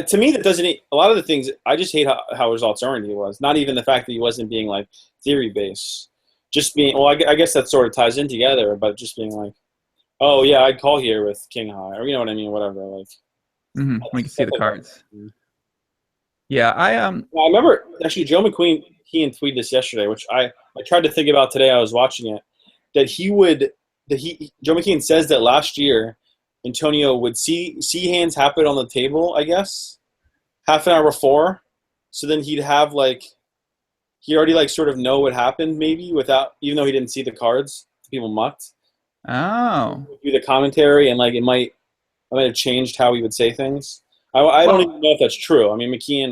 To me, that doesn't. A lot of the things I just hate how results oriented he was. Not even the fact that he wasn't being like theory based, just being. Well, I guess that sort of ties in together, but just being like, oh yeah, I'd call here with king high, or you know what I mean, whatever. Like, we can see the cards. Yeah, I remember actually Joe McQueen tweeted this yesterday, which I tried to think about today. I was watching it. Joe McKeon says that last year Antonio would see hands happen on the table, I guess, half an hour before. So then he'd have he already sort of know what happened maybe even though he didn't see the cards, people mucked. Oh. Do the commentary and it might have changed how he would say things. I don't even know if that's true. I mean, McKeon,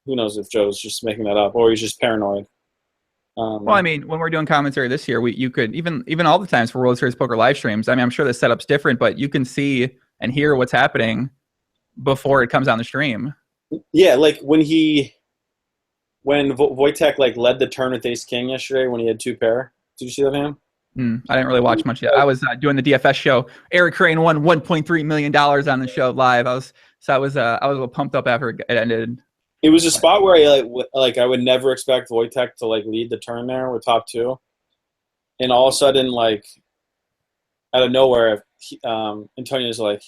who knows if Joe's just making that up or he's just paranoid. Well, I mean, when we're doing commentary this year, you could even all the times for World Series Poker live streams. I mean, I'm sure the setup's different, but you can see and hear what's happening before it comes on the stream. Yeah, like when Wojtek led the turn with Ace King yesterday when he had two pair. Did you see that, man? I didn't really watch much yet. I was doing the DFS show. Eric Crane won $1.3 million on the show live. I was a little pumped up after it ended. It was a spot where I would never expect Wojtek to lead the turn there with top two, and all of a sudden out of nowhere, Antonio's like,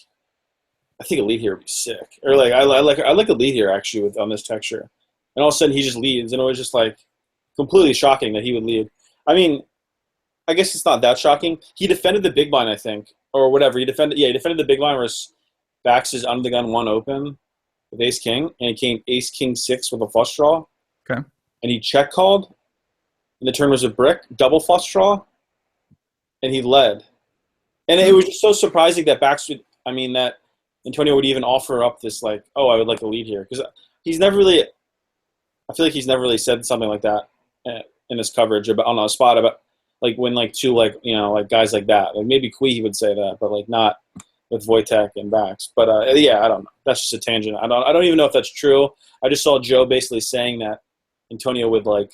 I think a lead here would be sick, or I like a lead here actually on this texture, and all of a sudden he just leads, and it was just completely shocking that he would lead. I mean, I guess it's not that shocking. He defended the big blind, I think, or whatever. He defended the big blind where his backs is under the gun one open. With ace king, and it came ace king 6 with a flush draw. Okay. And he check called, and the turn was a brick, double flush draw, and he led. And it was just so surprising that that Antonio would even offer up this like, oh, I would like a lead here, because he's never really. I feel like he's never really said something like that in his coverage about on a spot about like when like two like like guys like that, like maybe Kui would say that, but like not with Wojtek and Bax. But yeah, I don't know. That's just a tangent. I don't even know if that's true. I just saw Joe basically saying that Antonio would like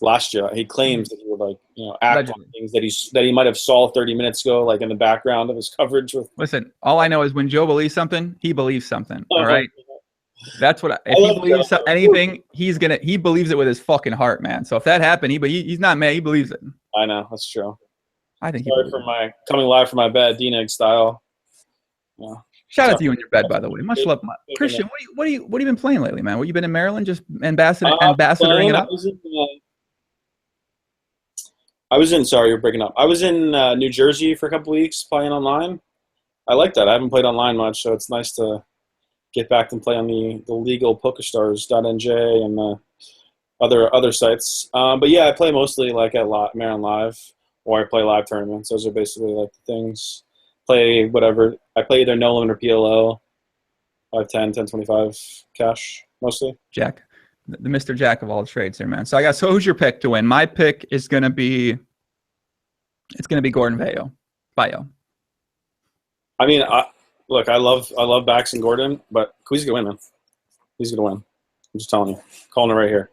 last year. He claims that he would like act on things that he might have saw 30 minutes ago, like in the background of his coverage. Listen, all I know is when Joe believes something, he believes something. All right. That's what if he believes anything, he believes it with his fucking heart, man. So if that happened, he's not mad. He believes it. I know, that's true. I think. Sorry for coming live from my bed, D-Neg style. Yeah. Shout out to you in your bed, by the way. Much love, Christian. What have you been playing lately, man? What you been in Maryland, just ambassadoring it up? I was in. Sorry, you're breaking up. I was in New Jersey for a couple weeks playing online. I like that. I haven't played online much, so it's nice to get back and play on the legal PokerStars.nj and other sites. But yeah, I play mostly like at Maryland Live, or I play live tournaments. Those are basically like the things. Play whatever. I play either no limit or PLO, 510, 1025 cash mostly. Jack, the Mr. Jack of all trades here, man. So who's your pick to win? My pick is gonna be Gordon Bayo. I mean, look, I love Bax and Gordon, but Kui's gonna win, man. He's gonna win. I'm just telling you, calling it right here.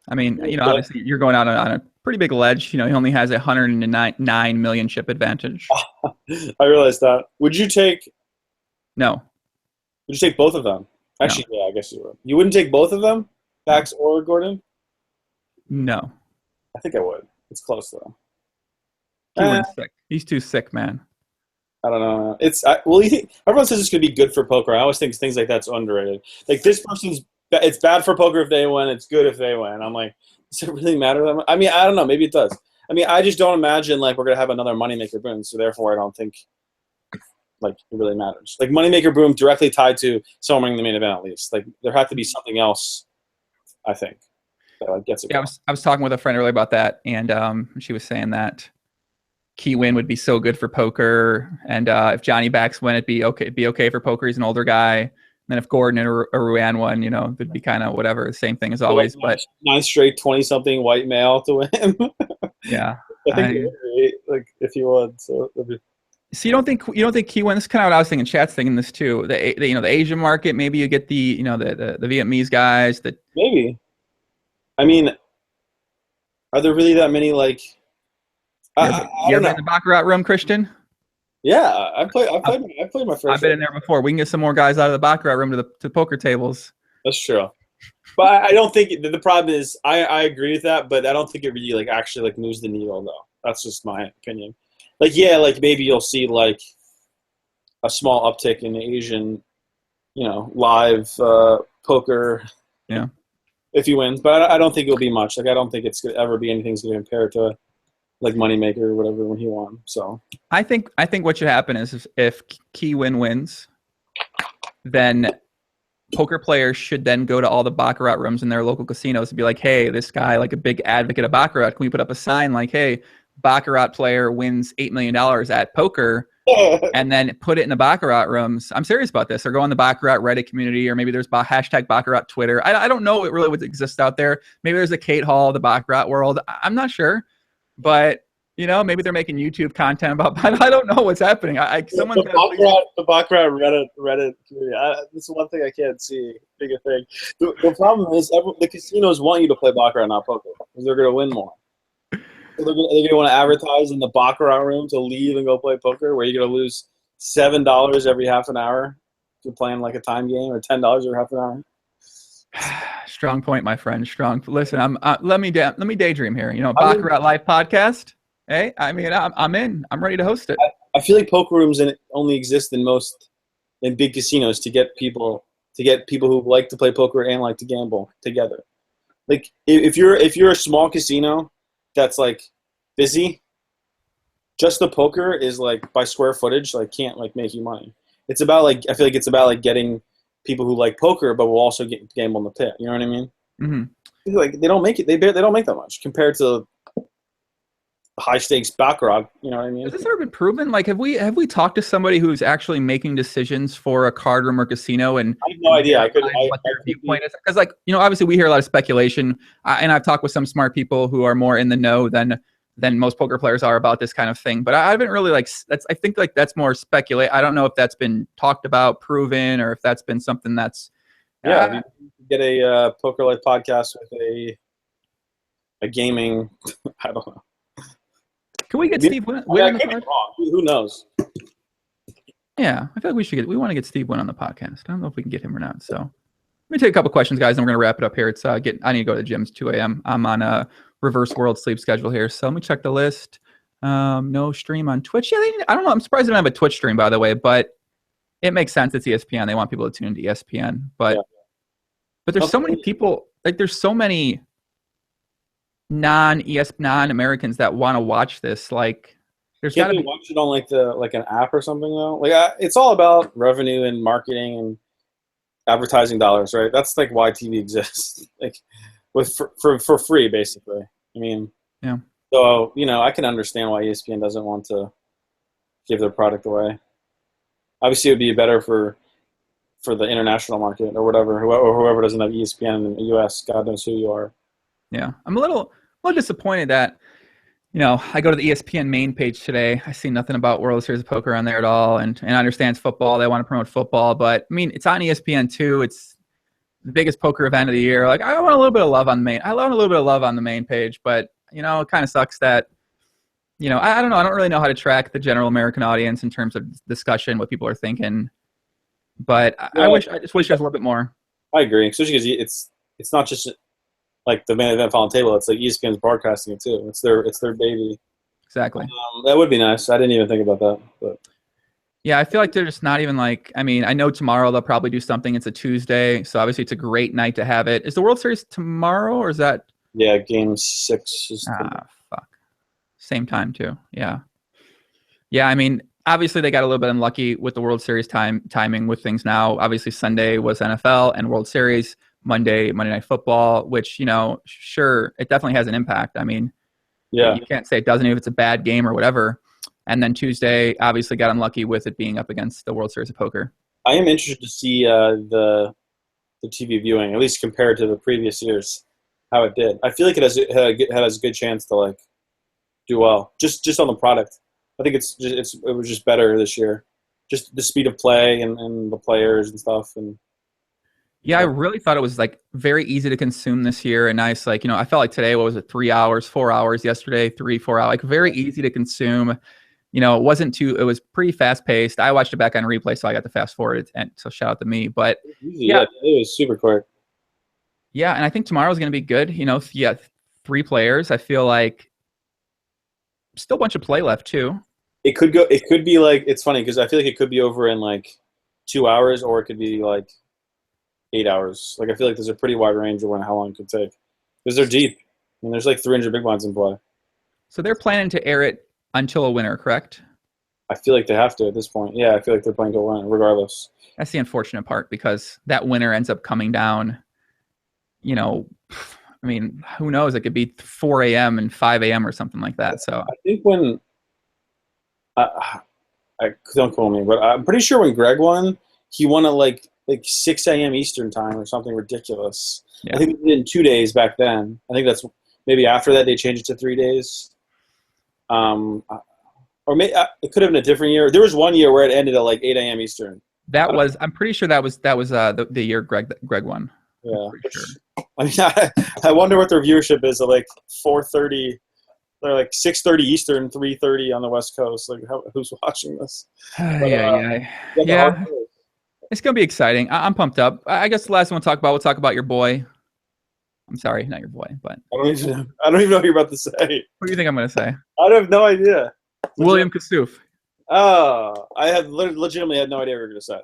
I mean, obviously you're going out on a pretty big ledge. He only has 109 million chip advantage. I realized that. Would you take? No. Would you take both of them? Actually, no. Yeah, I guess you would. You wouldn't take both of them, Bax or Gordon? No. I think I would. It's close though. Sick. He's too sick, man. I don't know. Everyone says it's going to be good for poker. I always think things like that's underrated. Like this it's bad for poker if they win. It's good if they win. I'm like, does it really matter that much? I mean, I don't know. Maybe it does. I mean, I just don't imagine like we're going to have another Moneymaker Boom. So therefore, I don't think like it really matters. Like Moneymaker Boom directly tied to someone winning the main event at least. Like there had to be something else, I think, that like, gets it. Yeah, I was talking with a friend earlier about that, and she was saying that Key win would be so good for poker, and if Johnny Bax win, it'd be okay for poker. He's an older guy. And then if Gordon or Ruan won, it'd be kind of whatever, the same thing as always. But 9 straight 20-something white male to win. Yeah, I think like if he won, so. So you don't think Key win? This is kind of what I was thinking. Chat's thinking this too. The Asian market, maybe you get the Vietnamese guys. Maybe. I mean, are there really that many like? You ever been in the Baccarat room, Christian? Yeah, I played my first. I've been in there before. We can get some more guys out of the Baccarat room to the poker tables. That's true. But I don't think the problem is I agree with that, but I don't think it really like actually like moves the needle though. That's just my opinion. Like yeah, like maybe you'll see like a small uptick in the Asian, live poker. Yeah. If he wins, but I don't think it'll be much. Like I don't think it's gonna ever be anything that's gonna compare to like Moneymaker or whatever when he won. So I think what should happen is if Key wins, then poker players should then go to all the Baccarat rooms in their local casinos and be like, hey, this guy, like a big advocate of Baccarat, can we put up a sign like, hey, Baccarat player wins $8 million at poker, and then put it in the Baccarat rooms? I'm serious about this. Or go on the Baccarat Reddit community, or maybe there's hashtag Baccarat Twitter. I don't know what really would exist out there. Maybe there's a Kate Hall of the Baccarat world. I'm not sure. But maybe they're making YouTube content about. I don't know what's happening. The Baccarat Reddit community. This is one thing I can't see being a thing. The problem is the casinos want you to play Baccarat, not poker, because they're going to win more. So they're going to want to advertise in the Baccarat room to leave and go play poker, where you're going to lose $7 every half an hour if you're playing like a time game, or $10 every half an hour. Strong point, my friend. Strong. Listen, let me daydream here. Baccarat Live podcast. Hey, I mean, I'm in. I'm ready to host it. I feel like poker rooms only exist in big casinos to get people who like to play poker and like to gamble together. Like if you're a small casino that's like busy, just the poker is like by square footage like can't like make you money. It's about like I feel like it's about like getting people who like poker but will also gamble in the pit. You know what I mean? Mm-hmm. Like they don't make it. They don't make that much compared to high stakes baccarat. You know what I mean? Has this ever been proven? Like, have we talked to somebody who's actually making decisions for a card room or casino and I have no idea. what their viewpoint is? Because, like, obviously we hear a lot of speculation, and I've talked with some smart people who are more in the know than most poker players are about this kind of thing. But I haven't really I think that's more speculate. I don't know if that's been talked about, proven, or if that's been something that's you get a Poker Life podcast with a gaming. I don't know. Can we get Steve Wynn on the podcast? Who knows? Yeah, I feel like we want to get Steve Wynn on the podcast. I don't know if we can get him or not. So let me take a couple questions, guys, and we're gonna wrap it up here. It's I need to go to the gym. It's 2 a.m. I'm on a reverse world sleep schedule here. So let me check the list. No stream on Twitch. Yeah, I don't know. I'm surprised they don't have a Twitch stream, by the way, but it makes sense. It's ESPN. They want people to tune into ESPN. But there's so many people, like there's so many non-Americans that want to watch this. Like there's got to be watch it on like an app or something though. Like it's all about revenue and marketing and advertising dollars, right? That's like why TV exists. Like for free, basically. I mean, yeah. So I can understand why ESPN doesn't want to give their product away. Obviously, it would be better for the international market or whatever, whoever doesn't have ESPN in the U.S. God knows who you are. Yeah, I'm a little disappointed that I go to the ESPN main page today. I see nothing about World Series of Poker on there at all, and I understand it's football. They want to promote football, but I mean, it's on ESPN too. It's the biggest poker event of the year. Like I want a little bit of love on the main. I want a little bit of love on the main page, but it kind of sucks that I don't know. I don't really know how to track the general American audience in terms of discussion, what people are thinking. But I just wish there was a little bit more. I agree, especially because it's not just like the main event final table. It's like ESPN's broadcasting it too. It's their baby. Exactly. That would be nice. I didn't even think about that. But yeah, I feel like they're just not even like. I mean, I know tomorrow they'll probably do something. It's a Tuesday, so obviously it's a great night to have it. Is the World Series tomorrow, or is that? Yeah, Game 6 is. Fuck. Same time too. Yeah. Yeah, I mean, obviously they got a little bit unlucky with the World Series timing with things now. Obviously Sunday was NFL and World Series. Monday Night Football, which, sure, it definitely has an impact. I mean, yeah, you can't say it doesn't if it's a bad game or whatever. And then Tuesday obviously got unlucky with it being up against the World Series of Poker. I am interested to see the TV viewing, at least compared to the previous years, how it did. I feel like it has a good chance to do well, just on the product. I think it was just better this year, just the speed of play and the players and stuff. And yeah, I really thought it was very easy to consume this year and nice. I felt like today, what was it, 3 hours, 4 hours yesterday, 3-4 hours, very easy to consume. It was pretty fast paced. I watched it back on replay, so I got to fast forward it, and so shout out to me. But yeah, it was super quick. Yeah, and I think tomorrow's going to be good. 3 players. I feel like still a bunch of play left too. It could be it's funny because I feel like it could be over in 2 hours, or it could be 8 hours. I feel like there's a pretty wide range of how long it could take because they're deep. I mean, there's 300 big blinds in play. So they're planning to air it until a winner, correct? I feel like they have to at this point. Yeah, I feel like they're playing to win regardless. That's the unfortunate part because that winner ends up coming down. I mean, who knows? It could be 4 a.m. and 5 a.m. or something like that. So I think when I don't quote me, but I'm pretty sure when Greg won, he won at 6 a.m. Eastern time or something ridiculous. Yeah. I think it did in 2 days back then. I think that's maybe after that they changed it to 3 days. Or maybe it could have been a different year. There was one year where it ended at 8 a.m. Eastern. I'm pretty sure that was the year Greg won. Yeah. Sure. I mean, I wonder what their viewership is at 4:30. They're 6:30 Eastern, 3:30 on the West Coast. Who's watching this? Yeah. It's gonna be exciting. I'm pumped up. I guess the last one we'll talk about your boy. I'm sorry, not your boy, but I don't even know what you're about to say. What do you think I'm gonna say? I have no idea. William Kassouf. Oh, I legitimately had no idea what you were gonna say.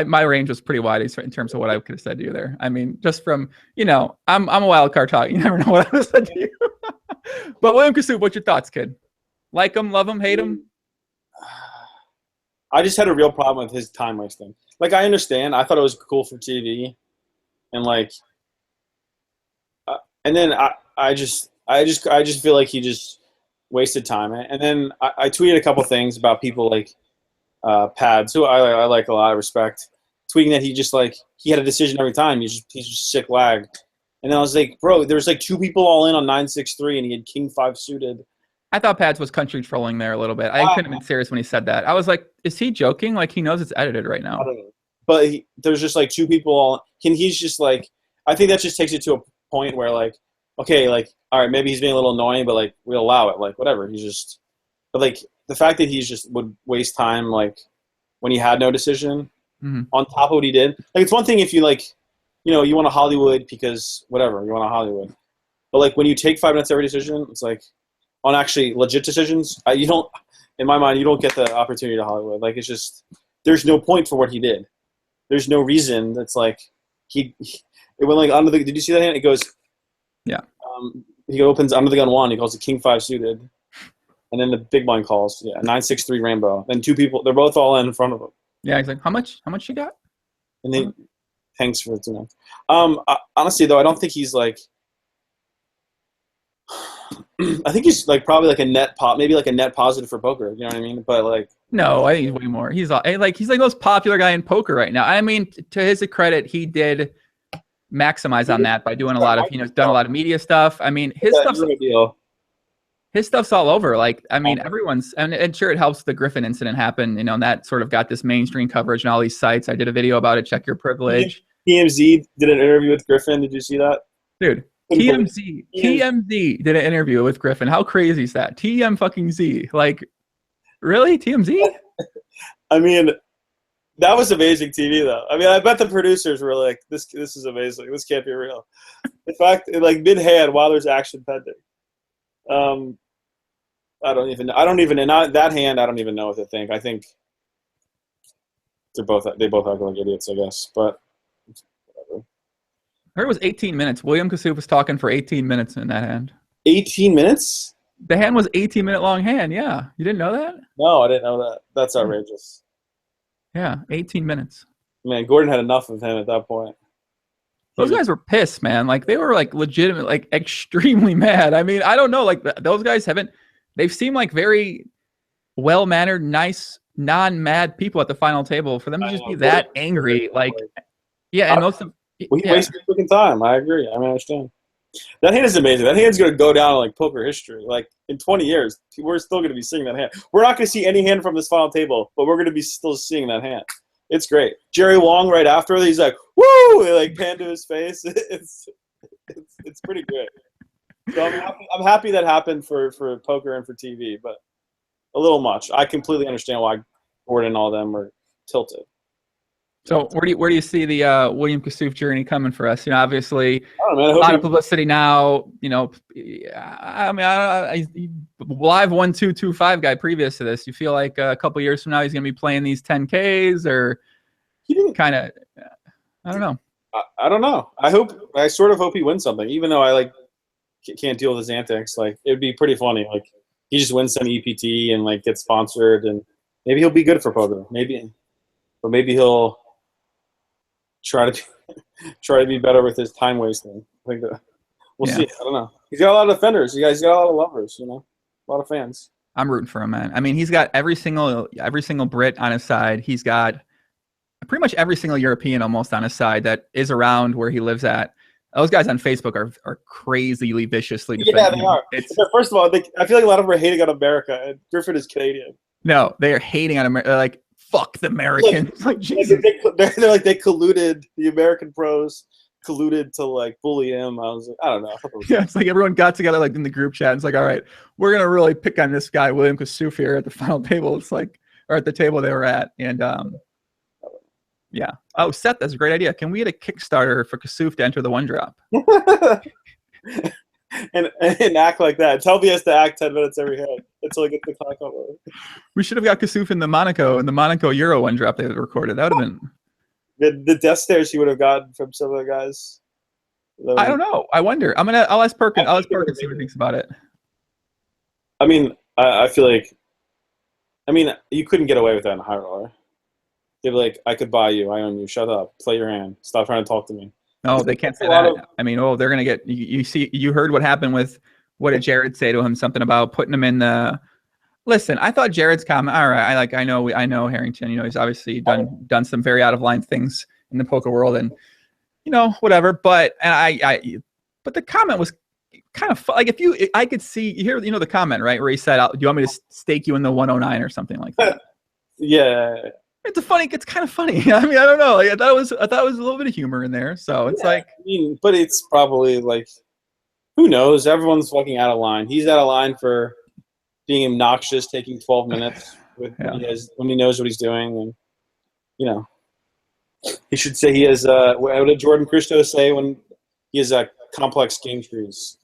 My range was pretty wide in terms of what I could have said to you there. I mean, just from I'm a wild card talk. You never know what I would have said to you. But William Kassouf, what's your thoughts, kid? Like him, love him, hate him? I just had a real problem with his time wasting. I understand. I thought it was cool for TV, and and then I just feel like he just wasted time. And then I tweeted a couple things about people like Pads, who I like a lot, of respect, tweeting that he had a decision every time. He's just sick lag. And then I was like, bro, there's like 2 people all in on 9-6-3, and he had king 5 suited. I thought Pads was country trolling there a little bit. I couldn't have been serious when he said that. I was like, is he joking? Like, he knows it's edited right now. I don't know. But there's just like 2 people all. He's just like, I think that just takes it to a point where like, okay, like, all right, maybe he's being a little annoying, but like, we'll allow it. Like, whatever. But like, the fact that he's just would waste time like when he had no decision on top of what he did. Like, it's one thing if you like, you know, you want a Hollywood because whatever, you want a Hollywood. But like when you take 5 minutes every decision, it's like on actually legit decisions, you don't, in my mind, you don't get the opportunity to Hollywood. Like, it's just, there's no point for what he did. There's no reason. That's like, it went like under the, did you see that hand? It goes, yeah. He opens under the gun 1, he calls it king 5 suited. And then the big blind calls, 9-6-3 rainbow. Then 2 people, they're both all in front of him. Yeah, he's like, how much you got? And they, thanks for the honestly though, I don't think he's like, I think he's like probably like maybe like a net positive for poker. You know what I mean? But like, no, I think he's way more. He's like the most popular guy in poker right now. I mean, to his credit, he did maximize on that by doing a lot of, done a lot of media stuff. I mean, his stuff's all over. Like, I mean, everyone's, and sure, it helps the Griffin incident happen, and that sort of got this mainstream coverage and all these sites. I did a video about it. Check your privilege. TMZ did an interview with Griffin. Did you see that? Dude, TMZ did an interview with Griffin. How crazy is that? TM-fucking-Z. Like, really? TMZ? I mean, that was amazing TV, though. I mean, I bet the producers were like, this is amazing. This can't be real. In fact, like mid-hand while there's action pending. I don't even not that hand. I don't even know what to think. I think they both act like idiots, I guess. But whatever. I heard it was 18 minutes. William Kassouf was talking for 18 minutes in that hand. 18 minutes? The hand was 18-minute long hand. Yeah, you didn't know that? No, I didn't know that. That's outrageous. Yeah, 18 minutes. Man, Gordon had enough of him at that point. Those guys were pissed, man. Like, they were like legitimate, like extremely mad. I mean, I don't know. Like, those guys they've seemed like very well-mannered, nice, non-mad people at the final table. For them to just be that angry, like, yeah, and most of he wasted freaking time. I agree. I mean, I understand. That hand is amazing. That hand's going to go down in like poker history. Like in 20 years, we're still going to be seeing that hand. We're not going to see any hand from this final table, but we're going to be still seeing that hand. It's great. Jerry Wong right after, he's like, "Woo!" He like panned to his face. It's pretty great. So I'm happy that happened for poker and for TV, but a little much. I completely understand why Gordon and all them are tilted. So where do you see the William Kassouf journey coming for us? Obviously, a lot of publicity now. I mean, he's live 1-2-2-5 guy previous to this. You feel like a couple years from now he's going to be playing these 10Ks, or he didn't kind of? I don't know. I don't know. I sort of hope he wins something, even though I like can't deal with his antics. Like, it'd be pretty funny. Like, he just wins some EPT and like gets sponsored, and maybe he'll be good for poker. Maybe he'll try to be better with his time wasting. I think that we'll see. I don't know. He's got a lot of defenders. He's got a lot of lovers. A lot of fans. I'm rooting for him, man. I mean, he's got every single Brit on his side. He's got pretty much every single European almost on his side that is around where he lives at. Those guys on Facebook are crazily viciously defending. Yeah, they are. First of all, I feel like a lot of them are hating on America, and Griffin is Canadian. No, they are hating on America. They're like, fuck the Americans. Like, Jesus. They're like, they colluded, the American pros colluded to like bully him. I was like, I don't know. Yeah, it's like everyone got together like in the group chat. It's like, all right, we're gonna really pick on this guy, William Kassouf, here at the final table. It's like, or at the table they were at. And yeah. Oh, Seth, that's a great idea. Can we get a Kickstarter for Kassouf to enter the one drop? and act like that. Tell me has to act 10 minutes every head until I get the clock over. We should have got Kassouf in the Monaco Euro one drop they recorded. That would have been the death stares he would have gotten from some of the guys. I don't know. I wonder. I'll ask Perkins. See what he thinks about it. I mean, I feel like, you couldn't get away with that in a high roller. They'd be like, I could buy you. I own you. Shut up. Play your hand. Stop trying to talk to me. No, they can't say that. They're going to get. You heard what happened with What did Jared say to him? Something about putting him in the. Listen, I thought Jared's comment. All right, I know Harrington. He's obviously done some very out of line things in the poker world, and whatever. But but the comment was kind of like I could see here. The comment right where he said, "Do you want me to stake you in the 109 or something like that?" Yeah. It's kind of funny. I mean, I don't know. Like, I thought it was a little bit of humor in there. So it's but it's probably like, who knows? Everyone's fucking out of line. He's out of line for being obnoxious, taking 12 minutes when he knows what he's doing, and he should say he has. What did Jordan Christo say when he has complex game trees?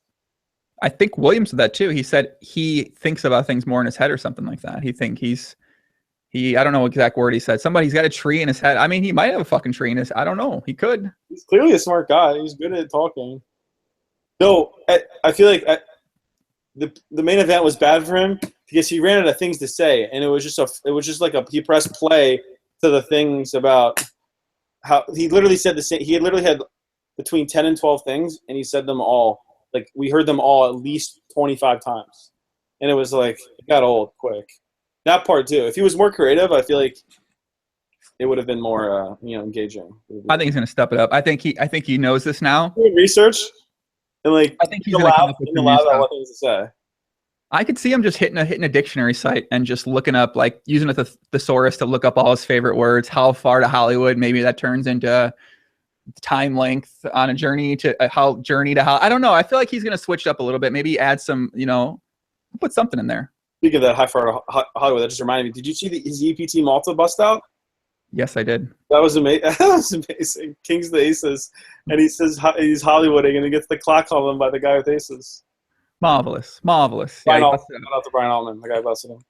I think Williams said that too. He said he thinks about things more in his head or something like that. I don't know what exact word he said. Somebody's got a tree in his head. I mean, he might have a fucking tree in his. I don't know. He could. He's clearly a smart guy. He's good at talking. No, I feel like the main event was bad for him because he ran out of things to say, and it was just like he pressed play to the things about how he literally said the same. He literally had between 10 and 12 things, and he said them all. Like, we heard them all at least 25 times, and it was like it got old quick. That part too. If he was more creative, I feel like it would have been more, engaging. I think he's going to step it up. I think he knows this now. Research, and I think he's allowed what things to say. I could see him just hitting a dictionary site and just looking up, like using a thesaurus to look up all his favorite words. How far to Hollywood? Maybe that turns into time length on a journey to how. I don't know. I feel like he's going to switch up a little bit. Maybe add some, put something in there. Speaking of that high far Hollywood, that just reminded me. Did you see his EPT Malta bust out? Yes, I did. That was amazing. That was amazing. Kings the aces, and he says he's Hollywooding, and he gets the clock on him by the guy with aces. Marvelous. Shout out to Brian Altman, the guy busted him.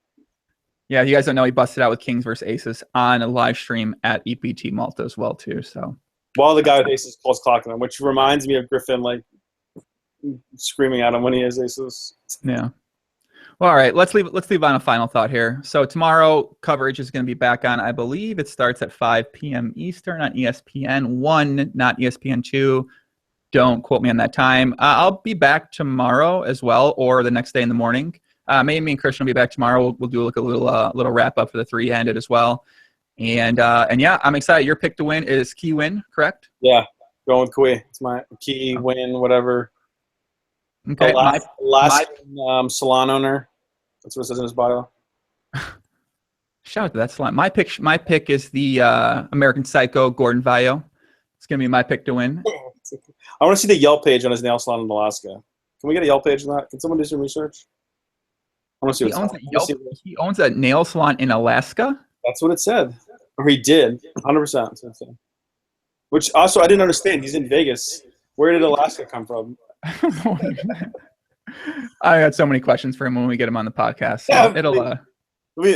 Yeah, you guys don't know he busted out with Kings versus Aces on a live stream at EPT Malta as well too. So while the guy with aces calls clocking him, which reminds me of Griffin like screaming at him when he has aces. Yeah. Well, all right, let's leave on a final thought here. So tomorrow coverage is going to be back on. I believe it starts at 5 p.m. Eastern on ESPN 1, not ESPN 2. Don't quote me on that time. I'll be back tomorrow as well, or the next day in the morning. Maybe me and Christian will be back tomorrow. We'll do like a little wrap up for the three-handed as well. And yeah, I'm excited. Your pick to win is Key Win, correct? Yeah, going with Kui. It's my Key Win, whatever. Okay. Last salon owner. That's what it says in his bio. Shout out to that salon. My pick is the American Psycho Gordon Vaio. It's gonna be my pick to win. I want to see the Yelp page on his nail salon in Alaska. Can we get a Yelp page on that? Can someone do some research? I want to see he owns a nail salon in Alaska. That's what it said, or he did. 100%. Which also I didn't understand. He's in Vegas. Where did Alaska come from? I got so many questions for him when we get him on the podcast. So yeah,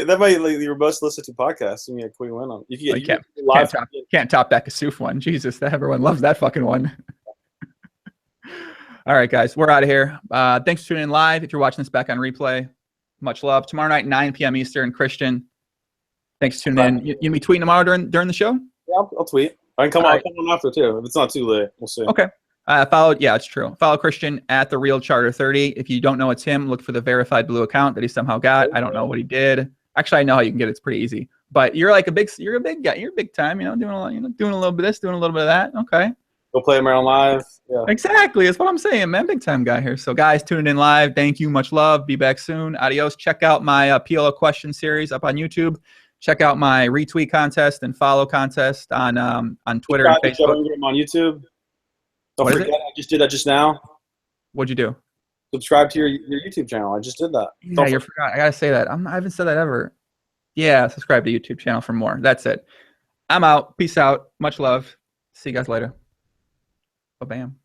that might be your most listened to podcast. You get Queen Win on. You can't top that Kasuf one. Jesus, that everyone loves that fucking one. All right, guys, we're out of here. Thanks for tuning in live. If you're watching this back on replay, much love. Tomorrow night, 9 p.m. Eastern. Christian, thanks for tuning in. You gonna be tweeting tomorrow during the show? Yeah, I'll tweet. I can come on after too. If it's not too late, we'll see. Okay. It's true. Follow Christian at the Real Charter 30. If you don't know it's him, look for the verified blue account that he somehow got. I don't know what he did. Actually, I know how you can get it. It's pretty easy. But you're a big guy. You're big time. Doing a little bit of this, doing a little bit of that. Okay. Go play Maryland live. Yeah. Exactly. That's what I'm saying, man. Big time guy here. So guys, tuning in live. Thank you. Much love. Be back soon. Adios. Check out my PLO question series up on YouTube. Check out my retweet contest and follow contest on Twitter and Facebook. On YouTube. Don't forget, I just did that just now. What'd you do? Subscribe to your YouTube channel. I just did that. Yeah, you forgot. I gotta say that. I haven't said that ever. Yeah, subscribe to YouTube channel for more. That's it. I'm out. Peace out. Much love. See you guys later. Ba-bam.